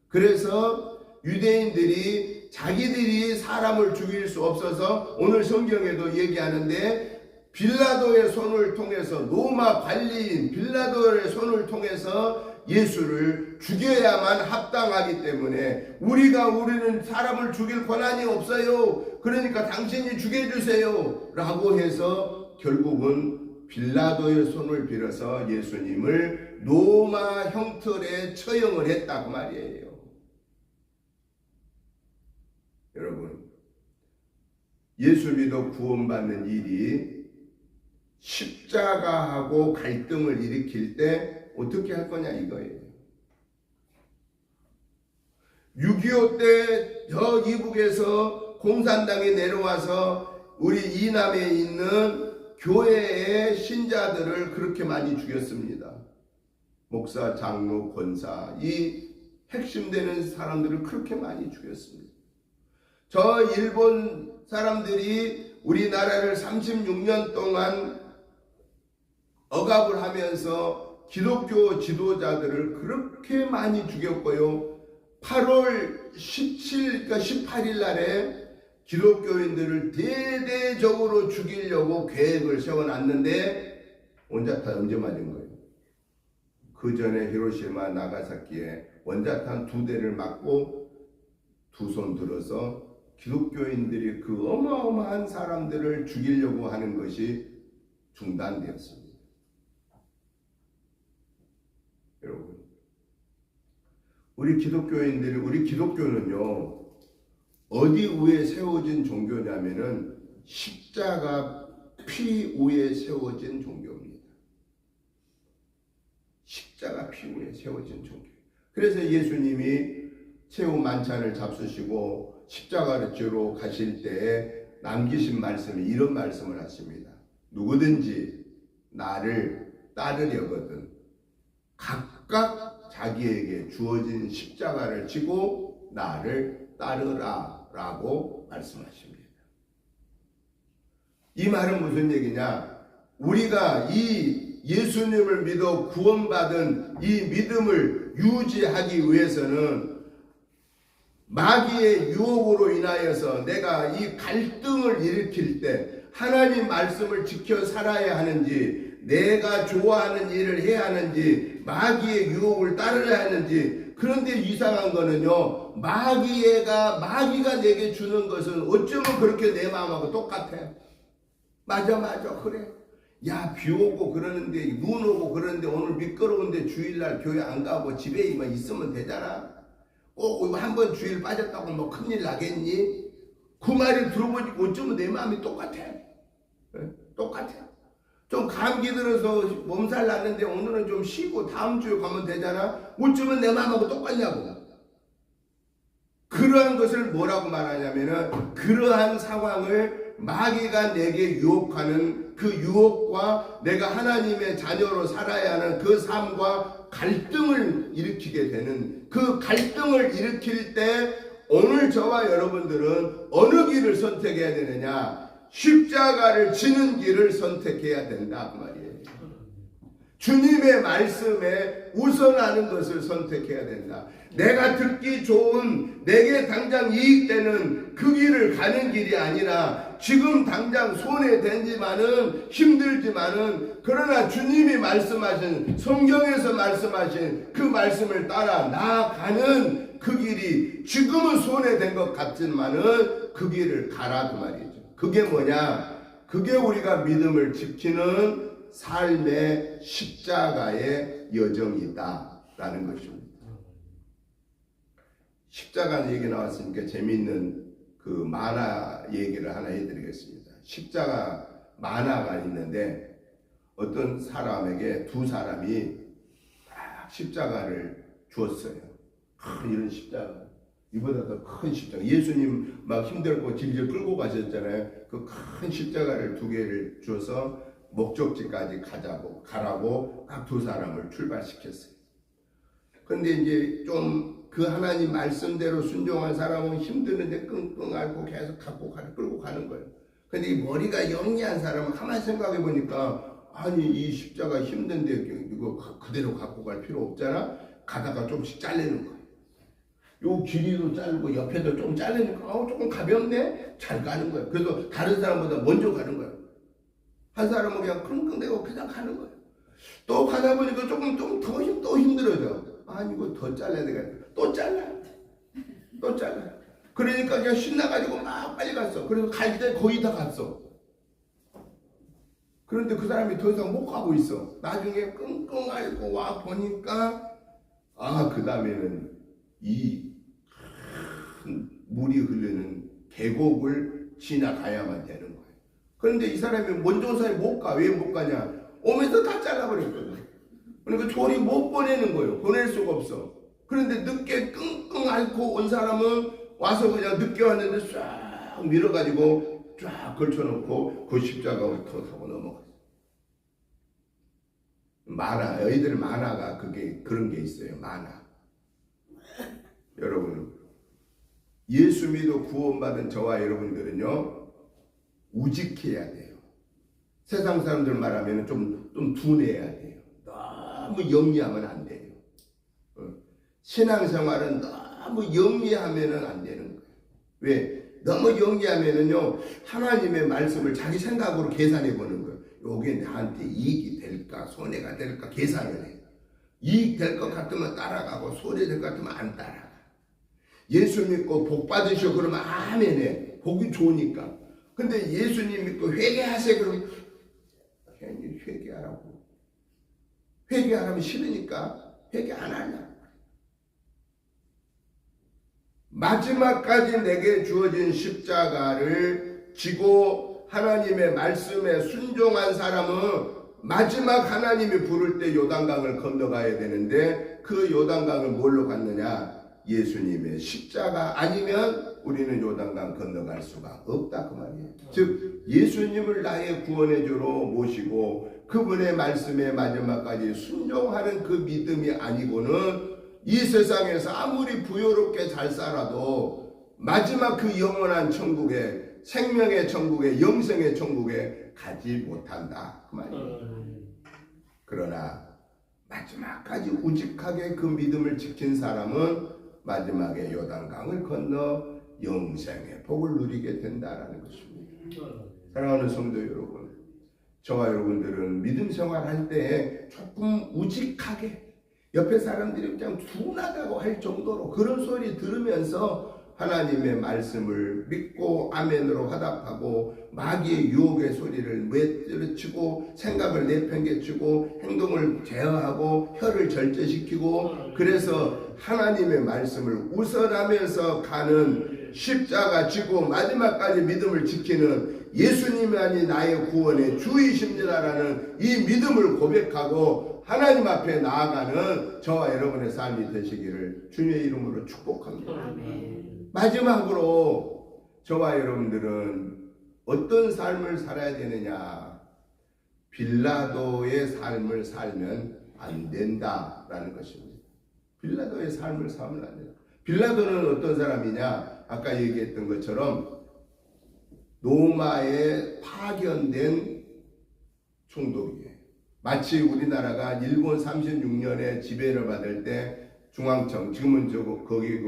그래서 유대인들이 자기들이 사람을 죽일 수 없어서 오늘 성경에도 얘기하는데 빌라도의 손을 통해서 로마 관리인 빌라도의 손을 통해서 예수를 죽여야만 합당하기 때문에 우리는 사람을 죽일 권한이 없어요. 그러니까 당신이 죽여주세요 라고 해서 결국은 빌라도의 손을 빌어서 예수님을 로마 형틀에 처형을 했다고 말이에요. 여러분, 예수 믿어 구원받는 일이 십자가하고 갈등을 일으킬 때 어떻게 할 거냐 이거예요. 6.25 때 저 이북에서 공산당이 내려와서 우리 이남에 있는 교회의 신자들을 그렇게 많이 죽였습니다. 목사, 장로, 권사 이 핵심되는 사람들을 그렇게 많이 죽였습니다. 저 일본 사람들이 우리나라를 36년 동안 억압을 하면서 기독교 지도자들을 그렇게 많이 죽였고요. 8월 17, 그러니까 18일 날에 기독교인들을 대대적으로 죽이려고 계획을 세워놨는데 원자탄 언제 맞은 거예요? 그 전에 히로시마, 나가사키에 원자탄 2대를 맞고 두 손 들어서 기독교인들이 그 어마어마한 사람들을 죽이려고 하는 것이 중단되었습니다. 여러분, 우리 기독교는요 어디 위에 세워진 종교냐면은 십자가 피 위에 세워진 종교입니다. 십자가 피 위에 세워진 종교. 그래서 예수님이 최후 만찬을 잡수시고 십자가를 지러 가실 때 남기신 말씀이 이런 말씀을 하십니다. 누구든지 나를 따르려거든 각각 자기에게 주어진 십자가를 지고 나를 따르라 라고 말씀하십니다. 이 말은 무슨 얘기냐? 우리가 이 예수님을 믿어 구원받은 이 믿음을 유지하기 위해서는 마귀의 유혹으로 인하여서 내가 이 갈등을 일으킬 때 하나님 말씀을 지켜 살아야 하는지 내가 좋아하는 일을 해야 하는지 마귀의 유혹을 따르야 하는지. 그런데 이상한 거는요 마귀가 내게 주는 것은 어쩌면 그렇게 내 마음하고 똑같아. 맞아 그래. 야, 비 오고 그러는데 눈 오고 그러는데 오늘 미끄러운데 주일날 교회 안 가고 집에만 있으면 되잖아. 꼭 한번 주일 빠졌다고 뭐 큰일 나겠니? 그 말을 들어보니까 어쩌면 내 마음이 똑같아. 똑같아. 좀 감기 들어서 몸살 났는데 오늘은 좀 쉬고 다음 주에 가면 되잖아. 어쩌면 내 마음하고 똑같냐고. 그러한 것을 뭐라고 말하냐면은 그러한 상황을 마귀가 내게 유혹하는 그 유혹과 내가 하나님의 자녀로 살아야 하는 그 삶과 갈등을 일으키게 되는 그 갈등을 일으킬 때 오늘 저와 여러분들은 어느 길을 선택해야 되느냐? 십자가를 지는 길을 선택해야 된다 그 말이에요. 주님의 말씀에 우선하는 것을 선택해야 된다. 내가 듣기 좋은 내게 당장 이익되는 그 길을 가는 길이 아니라 지금 당장 손에 댄지만은 힘들지만은 그러나 주님이 말씀하신 성경에서 말씀하신 그 말씀을 따라 나아가는 그 길이 지금은 손에 댄 것 같지만은 그 길을 가라 그 말이죠. 그게 뭐냐? 그게 우리가 믿음을 지키는 삶의 십자가의 여정이다라는 것입니다. 십자가 얘기 나왔으니까 재미있는 그 만화 얘기를 하나 해드리겠습니다. 십자가 만화가 있는데 어떤 사람에게 두 사람이 딱 십자가를 주었어요. 큰 이런 십자가, 이보다 더 큰 십자가. 예수님 막 힘들고 질질 끌고 가셨잖아요. 그 큰 십자가를 두 개를 주어서 목적지까지 가라고 딱 두 사람을 출발시켰어요. 근데 이제 좀 그 하나님 말씀대로 순종한 사람은 힘드는데 끙끙 앓고 계속 끌고 가는 거예요. 근데 이 머리가 영리한 사람은 가만히 생각해 보니까 아니 이 십자가 힘든데 이거 그대로 갖고 갈 필요 없잖아. 가다가 조금씩 잘리는 거예요. 요 길이도 자르고 옆에도 좀 잘리니까 조금 가볍네? 잘 가는 거예요. 그래서 다른 사람보다 먼저 가는 거예요. 한 사람은 그냥 끙끙대고 그냥 가는 거예요. 또 가다 보니까 조금 더 힘들어져. 아니 이거 더 잘라야 되겠다. 또 잘라. 그러니까 그냥 신나가지고 막 빨리 갔어. 그래서 갈 때 거의 다 갔어. 그런데 그 사람이 더 이상 못 가고 있어. 나중에 끙끙 앓고 와 보니까 그 다음에는 이 큰 물이 흐르는 계곡을 지나가야만 되는 거예요. 그런데 이 사람이 먼저 온 사람이 못 가. 왜 못 가냐? 오면서 다 잘라버렸거든. 그러니까 조리 못 보내는 거예요. 보낼 수가 없어. 그런데 늦게 끙끙 앓고 온 사람은 와서 그냥 늦게 왔는데 쫙 밀어가지고 쫙 걸쳐놓고 그 십자가를 타고 넘어갔어요. 만화, 너희들 만화가 그런 게 있어요. 만화. 여러분, 예수 믿어 구원받은 저와 여러분들은요, 우직해야 돼요. 세상 사람들 말하면 좀 둔해야 돼요. 너무 영리하면 안 돼요. 신앙생활은 너무 영리하면은 안 되는 거예요. 왜? 너무 영리하면은요, 하나님의 말씀을 자기 생각으로 계산해 보는 거예요. 요게 나한테 이익이 될까, 손해가 될까 계산을 해요. 이익 될 것 같으면 따라가고, 손해 될 것 같으면 안 따라가. 예수 믿고 복 받으셔 그러면 아멘해. 복이 좋으니까. 근데 예수님 믿고 회개하세요 그러면 괜히 회개하라고. 회개 안 하면 싫으니까 회개 안 하려고. 마지막까지 내게 주어진 십자가를 지고 하나님의 말씀에 순종한 사람은 마지막 하나님이 부를 때 요단강을 건너가야 되는데 그 요단강을 뭘로 갔느냐? 예수님의 십자가 아니면 우리는 요단강 건너갈 수가 없다 그 말이에요. 즉 예수님을 나의 구원의 주로 모시고 그분의 말씀에 마지막까지 순종하는 그 믿음이 아니고는 이 세상에서 아무리 부요롭게 잘 살아도 마지막 그 영원한 천국에, 생명의 천국에, 영생의 천국에 가지 못한다 그 말이에요. 그러나 마지막까지 우직하게 그 믿음을 지킨 사람은 마지막에 요단강을 건너 영생의 복을 누리게 된다라는 것입니다. 사랑하는 성도 여러분, 저와 여러분들은 믿음 생활할 때 조금 우직하게 옆에 사람들이 그냥 둔하다고 할 정도로 그런 소리 들으면서 하나님의 말씀을 믿고 아멘으로 화답하고 마귀의 유혹의 소리를 내쫓고 생각을 내팽개치고 행동을 제어하고 혀를 절제시키고 그래서 하나님의 말씀을 우선하면서 가는 십자가 지고 마지막까지 믿음을 지키는 예수님만이 나의 구원의 주이십니다라는 이 믿음을 고백하고 하나님 앞에 나아가는 저와 여러분의 삶이 되시기를 주님의 이름으로 축복합니다. 아멘. 마지막으로 저와 여러분들은 어떤 삶을 살아야 되느냐? 빌라도의 삶을 살면 안 된다라는 것입니다. 빌라도의 삶을 살면 안 된다. 빌라도는 어떤 사람이냐? 아까 얘기했던 것처럼 로마에 파견된 총독이에요. 마치 우리나라가 일본 36년에 지배를 받을 때 중앙청, 지금은 거기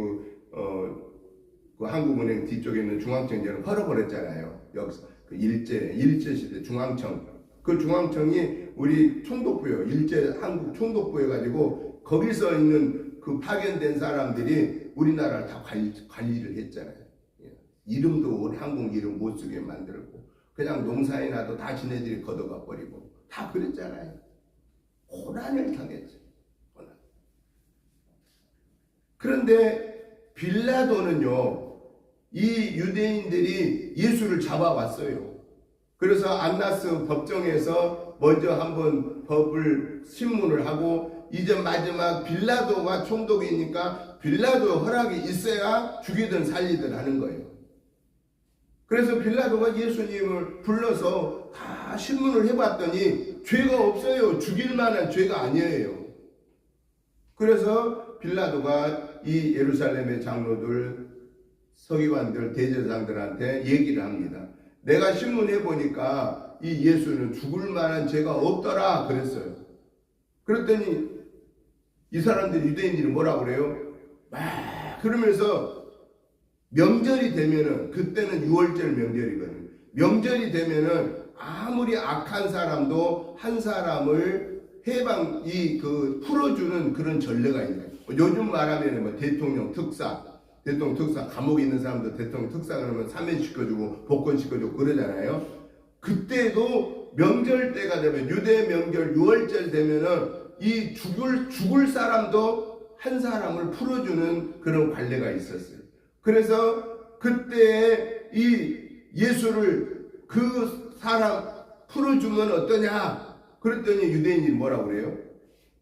그 한국은행 뒤쪽에 있는 중앙청 이제는 헐어버렸잖아요. 여기서 그 일제 시대 중앙청, 그 중앙청이 우리 총독부예요. 일제 한국 총독부해 가지고 거기서 있는 그 파견된 사람들이 우리나라를 다 관리를 했잖아요. 이름도 우리 한국 이름 못 쓰게 만들고 그냥 농사에 나도 다 지네들이 걷어가 버리고 다 그랬잖아요. 고난을 당했죠. 고난. 그런데 빌라도는요, 이 유대인들이 예수를 잡아왔어요. 그래서 안나스 법정에서 먼저 한번 법을 신문을 하고 이제 마지막 빌라도가 총독이니까 빌라도 허락이 있어야 죽이든 살리든 하는 거예요. 그래서 빌라도가 예수님을 불러서 다 신문을 해봤더니 죄가 없어요. 죽일 만한 죄가 아니에요. 그래서 빌라도가 이 예루살렘의 장로들, 서기관들, 대제사장들한테 얘기를 합니다. 내가 신문해 보니까 이 예수는 죽을 만한 죄가 없더라 그랬어요. 그랬더니 이 사람들 유대인들이 뭐라 그래요? 막 그러면서 명절이 되면은, 그때는 6월절 명절이거든요. 명절이 되면은 아무리 악한 사람도 한 사람을 풀어주는 그런 전례가 있는 거예요. 요즘 말하면 뭐 대통령 특사 감옥에 있는 사람도 대통령 특사 그러면 사면시켜주고 복권시켜주고 그러잖아요. 그때도 명절 때가 되면, 유대 명절 6월절 되면은 이 죽을 사람도 한 사람을 풀어주는 그런 관례가 있었어요. 그래서 그때 이 예수를 그 사람 풀어주면 어떠냐? 그랬더니 유대인이 뭐라고 그래요?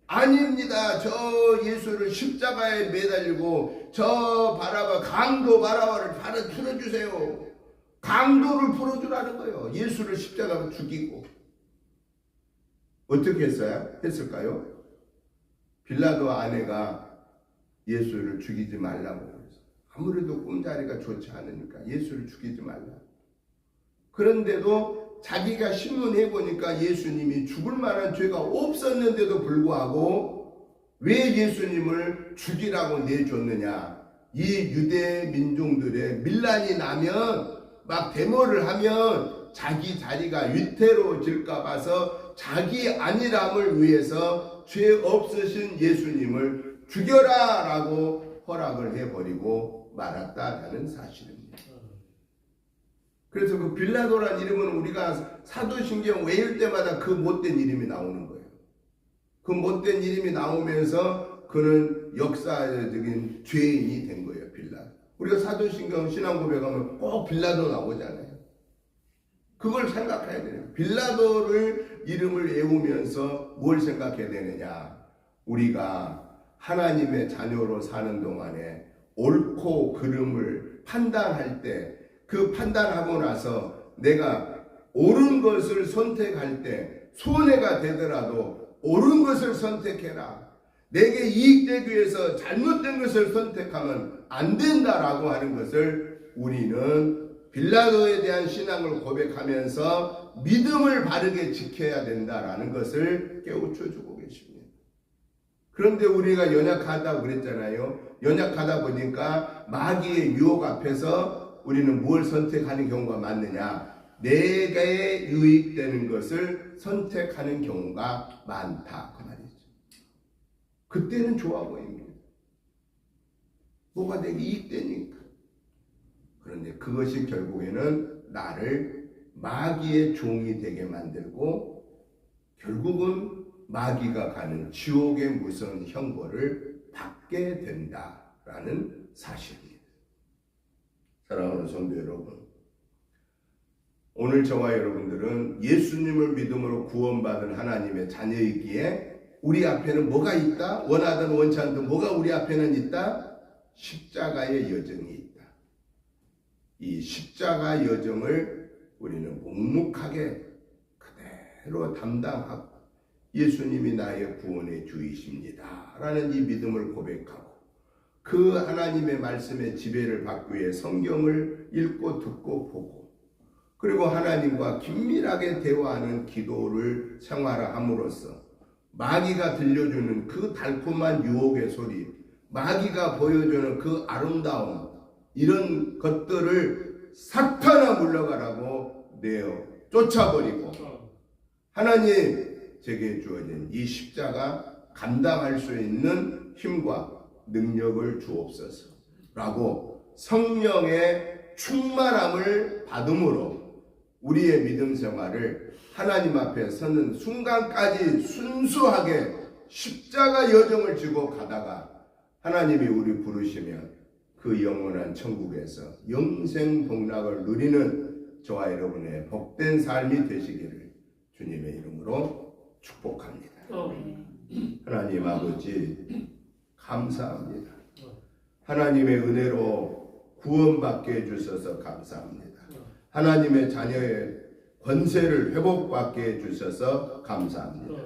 아닙니다. 저 예수를 십자가에 매달리고 저 강도 바라바를 풀어주세요. 강도를 풀어주라는 거예요. 예수를 십자가로 죽이고. 어떻게 했을까요? 빌라도 아내가 예수를 죽이지 말라고 그랬어요. 아무래도 꿈자리가 좋지 않으니까 예수를 죽이지 말라. 그런데도 자기가 신문해 보니까 예수님이 죽을 만한 죄가 없었는데도 불구하고 왜 예수님을 죽이라고 내줬느냐? 이 유대 민중들의 밀란이 나면 막 데모를 하면 자기 자리가 위태로워질까 봐서 자기 안일함을 위해서 죄 없으신 예수님을 죽여라 라고 허락을 해버리고 말았다라는 사실입니다. 그래서 그 빌라도란 이름은 우리가 사도신경 외울 때마다 그 못된 이름이 나오는 거예요. 그 못된 이름이 나오면서 그는 역사적인 죄인이 된 거예요. 빌라도. 우리가 사도신경 신앙고백하면 꼭 빌라도 나오잖아요. 그걸 생각해야 돼요. 빌라도를 이름을 외우면서 뭘 생각해야 되느냐? 우리가 하나님의 자녀로 사는 동안에 옳고 그름을 판단할 때, 그 판단하고 나서 내가 옳은 것을 선택할 때 손해가 되더라도 옳은 것을 선택해라. 내게 이익되기 위해서 잘못된 것을 선택하면 안 된다라고 하는 것을 우리는 빌라도에 대한 신앙을 고백하면서 믿음을 바르게 지켜야 된다라는 것을 깨우쳐주고 계십니다. 그런데 우리가 연약하다고 그랬잖아요. 연약하다 보니까 마귀의 유혹 앞에서 우리는 무엇을 선택하는 경우가 많느냐? 내게 유익되는 것을 선택하는 경우가 많다 그 말이죠. 그때는 좋아 보입니다. 뭐가 내게 이익되니까. 그런데 그것이 결국에는 나를 마귀의 종이 되게 만들고 결국은 마귀가 가는 지옥의 무서운 형벌을 받게 된다라는 사실입니다. 사랑하는 성도 여러분, 오늘 저와 여러분들은 예수님을 믿음으로 구원받은 하나님의 자녀이기에 우리 앞에는 뭐가 있다? 원하든 원치 않든 뭐가 우리 앞에는 있다? 십자가의 여정이 있다. 이 십자가 여정을 우리는 묵묵하게 그대로 담당하고 예수님이 나의 구원의 주이십니다 라는 이 믿음을 고백하고 그 하나님의 말씀의 지배를 받기 위해 성경을 읽고 듣고 보고 그리고 하나님과 긴밀하게 대화하는 기도를 생활함으로써 마귀가 들려주는 그 달콤한 유혹의 소리, 마귀가 보여주는 그 아름다움, 이런 것들을 사탄아 물러가라고 내어 쫓아버리고 하나님 제게 주어진 이 십자가 감당할 수 있는 힘과 능력을 주옵소서 라고 성령의 충만함을 받음으로 우리의 믿음 생활을 하나님 앞에 서는 순간까지 순수하게 십자가 여정을 지고 가다가 하나님이 우리 부르시면 그 영원한 천국에서 영생 복락을 누리는 저와 여러분의 복된 삶이 되시기를 주님의 이름으로 축복합니다. 하나님 아버지 감사합니다. 하나님의 은혜로 구원받게 해주셔서 감사합니다. 하나님의 자녀의 권세를 회복받게 해주셔서 감사합니다.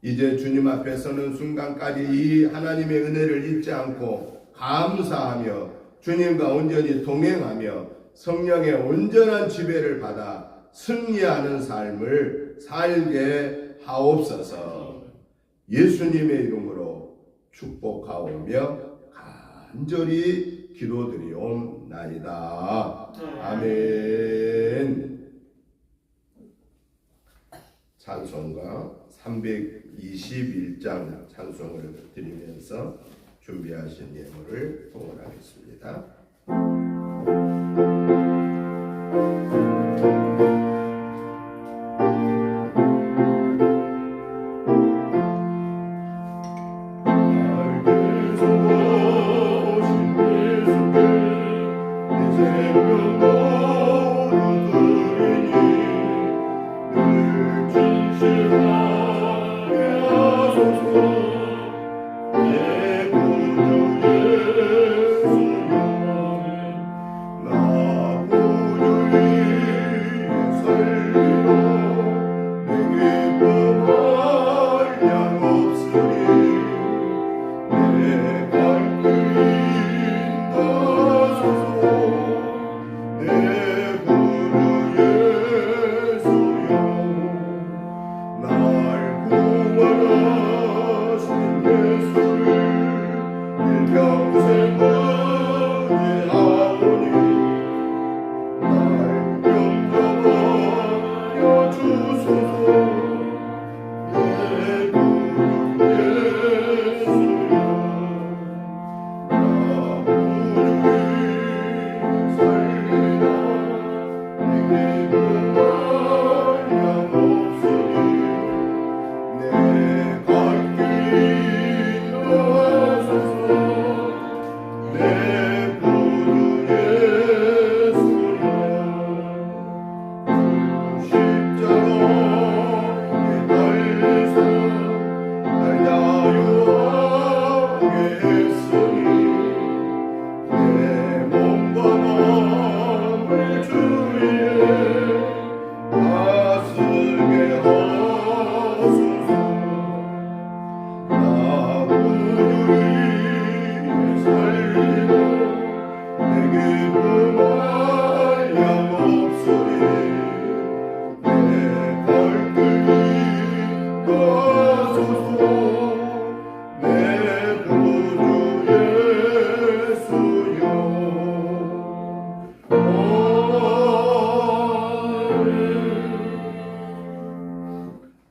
이제 주님 앞에 서는 순간까지 이 하나님의 은혜를 잊지 않고 감사하며 주님과 온전히 동행하며 성령의 온전한 지배를 받아 승리하는 삶을 살게 하옵소서. 예수님의 이름으로 축복하오며 간절히 기도드리옵나이다. 아멘. 찬송가 321장 찬송을 드리면서 준비하신 예물을 봉헌하겠습니다.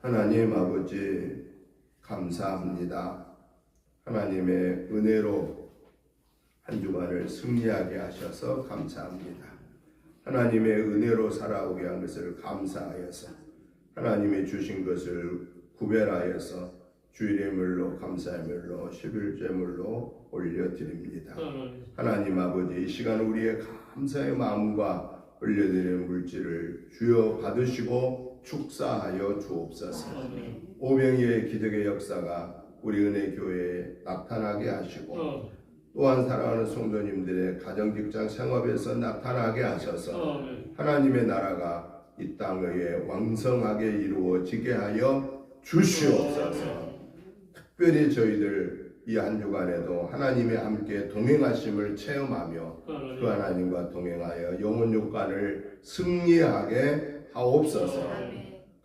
하나님 아버지 감사합니다. 하나님의 은혜로 한 주간을 승리하게 하셔서 감사합니다. 하나님의 은혜로 살아오게 한 것을 감사하여서 하나님이 주신 것을 구별하여서 주일의 물로 감사의 물로 11제물로 올려드립니다. 하나님 아버지 이 시간 우리의 감사의 마음과 올려드리는 물질을 주여 받으시고 축사하여 주옵소서. 오병이의 기적의 역사가 우리 은혜교회에 나타나게 하시고 또한 사랑하는 성도님들의 가정, 직장, 생업에서 나타나게 하셔서 하나님의 나라가 이 땅에 왕성하게 이루어지게 하여 주시옵소서. 특별히 저희들 이 한 주간에도 하나님의 함께 동행하심을 체험하며 그 하나님과 동행하여 영혼 육간을 승리하게 하옵소서.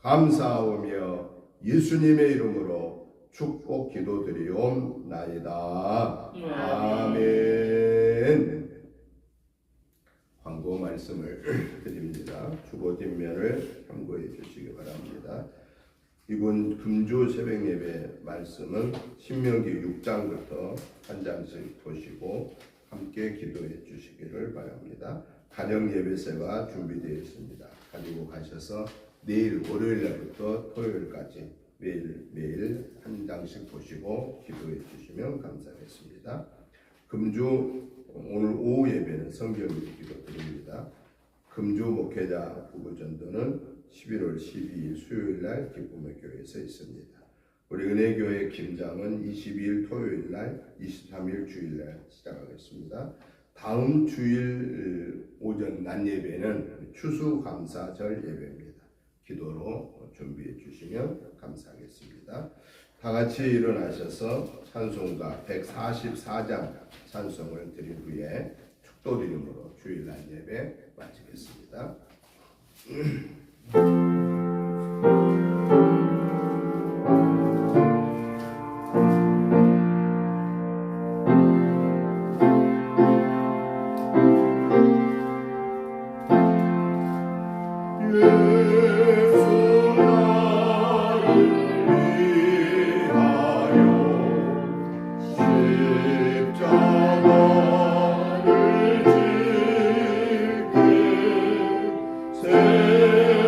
감사하오며 예수님의 이름으로 축복 기도드리옵나이다. 아멘. 광고 말씀을 드립니다. 주보 뒷면을 참고해 주시기 바랍니다. 이번 금주 새벽 예배 말씀은 신명기 6장부터 한 장씩 보시고 함께 기도해 주시기를 바랍니다. 가정 예배세가 준비되어 있습니다. 가지고 가셔서 내일 월요일 날부터 토요일까지 매일 한 장씩 보시고 기도해 주시면 감사하겠습니다. 금주 오늘 오후 예배는 성경 읽기로 드립니다. 금주 목회자 부부 전도는 11월 12일 수요일 날 기쁨의 교회에서 있습니다. 우리 은혜교회 김장은 22일 토요일 날, 23일 주일 날 시작하겠습니다. 다음 주일 오전 낮 예배는 추수감사절 예배입니다. 기도로 준비해 주시면 감사하겠습니다. 다 같이 일어나셔서 찬송가 144장 찬송을 드린 후에 축도드림으로 주일날 예배 마치겠습니다. 십자가를 짓게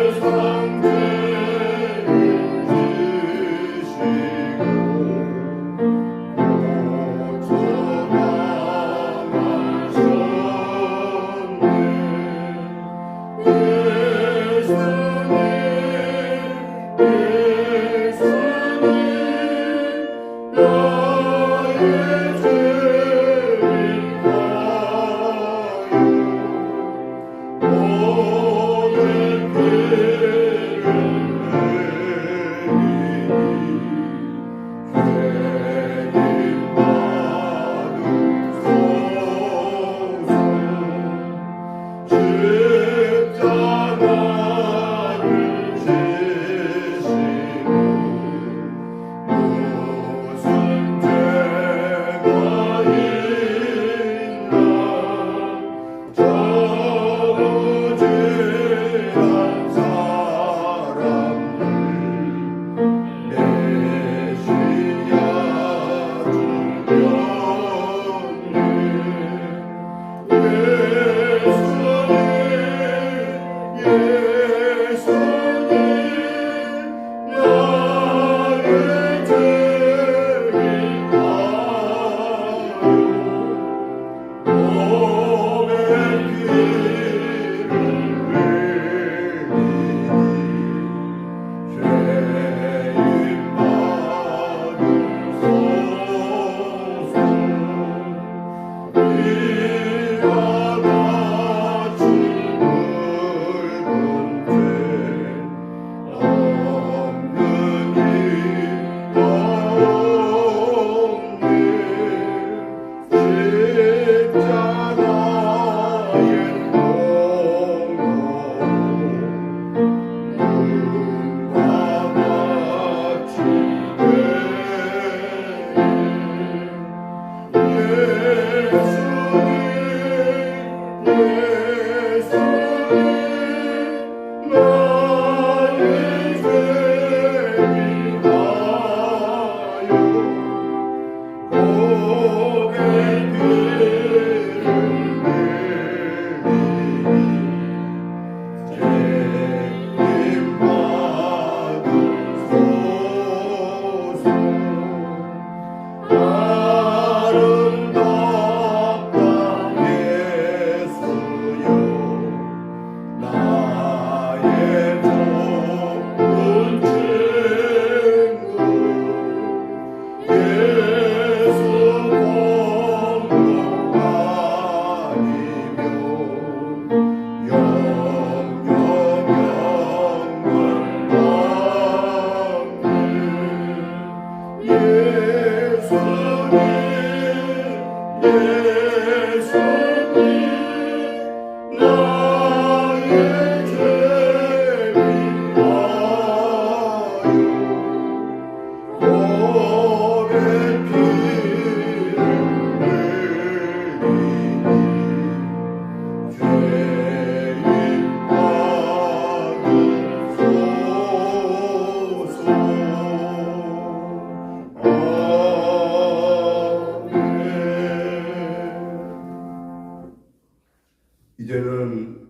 이제는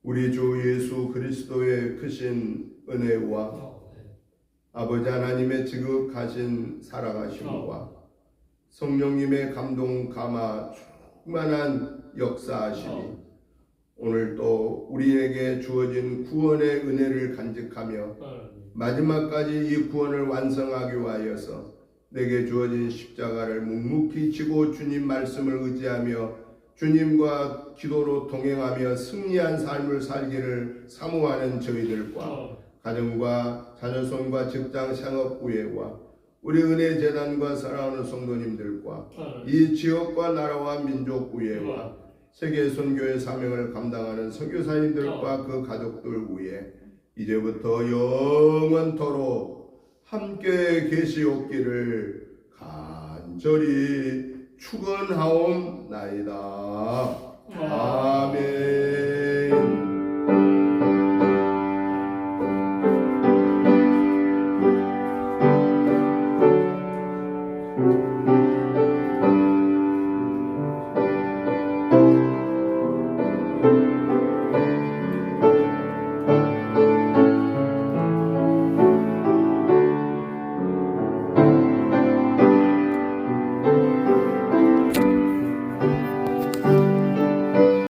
우리 주 예수 그리스도의 크신 은혜와 아버지 하나님의 지극하신 사랑하심과 성령님의 감동 감화 충만한 역사하심이 오늘 또 우리에게 주어진 구원의 은혜를 간직하며 마지막까지 이 구원을 완성하기 위하여서 내게 주어진 십자가를 묵묵히 지고 주님 말씀을 의지하며 주님과 기도로 동행하며 승리한 삶을 살기를 사모하는 저희들과 가정과 자녀손과 직장 생업부회와 우리 은혜재단과 사랑하는 성도님들과 이 지역과 나라와 민족부회와 세계선교의 사명을 감당하는 선교사님들과 그 가족들 위해 이제부터 영원토록 함께 계시옵기를 간절히 축원하옵나이다.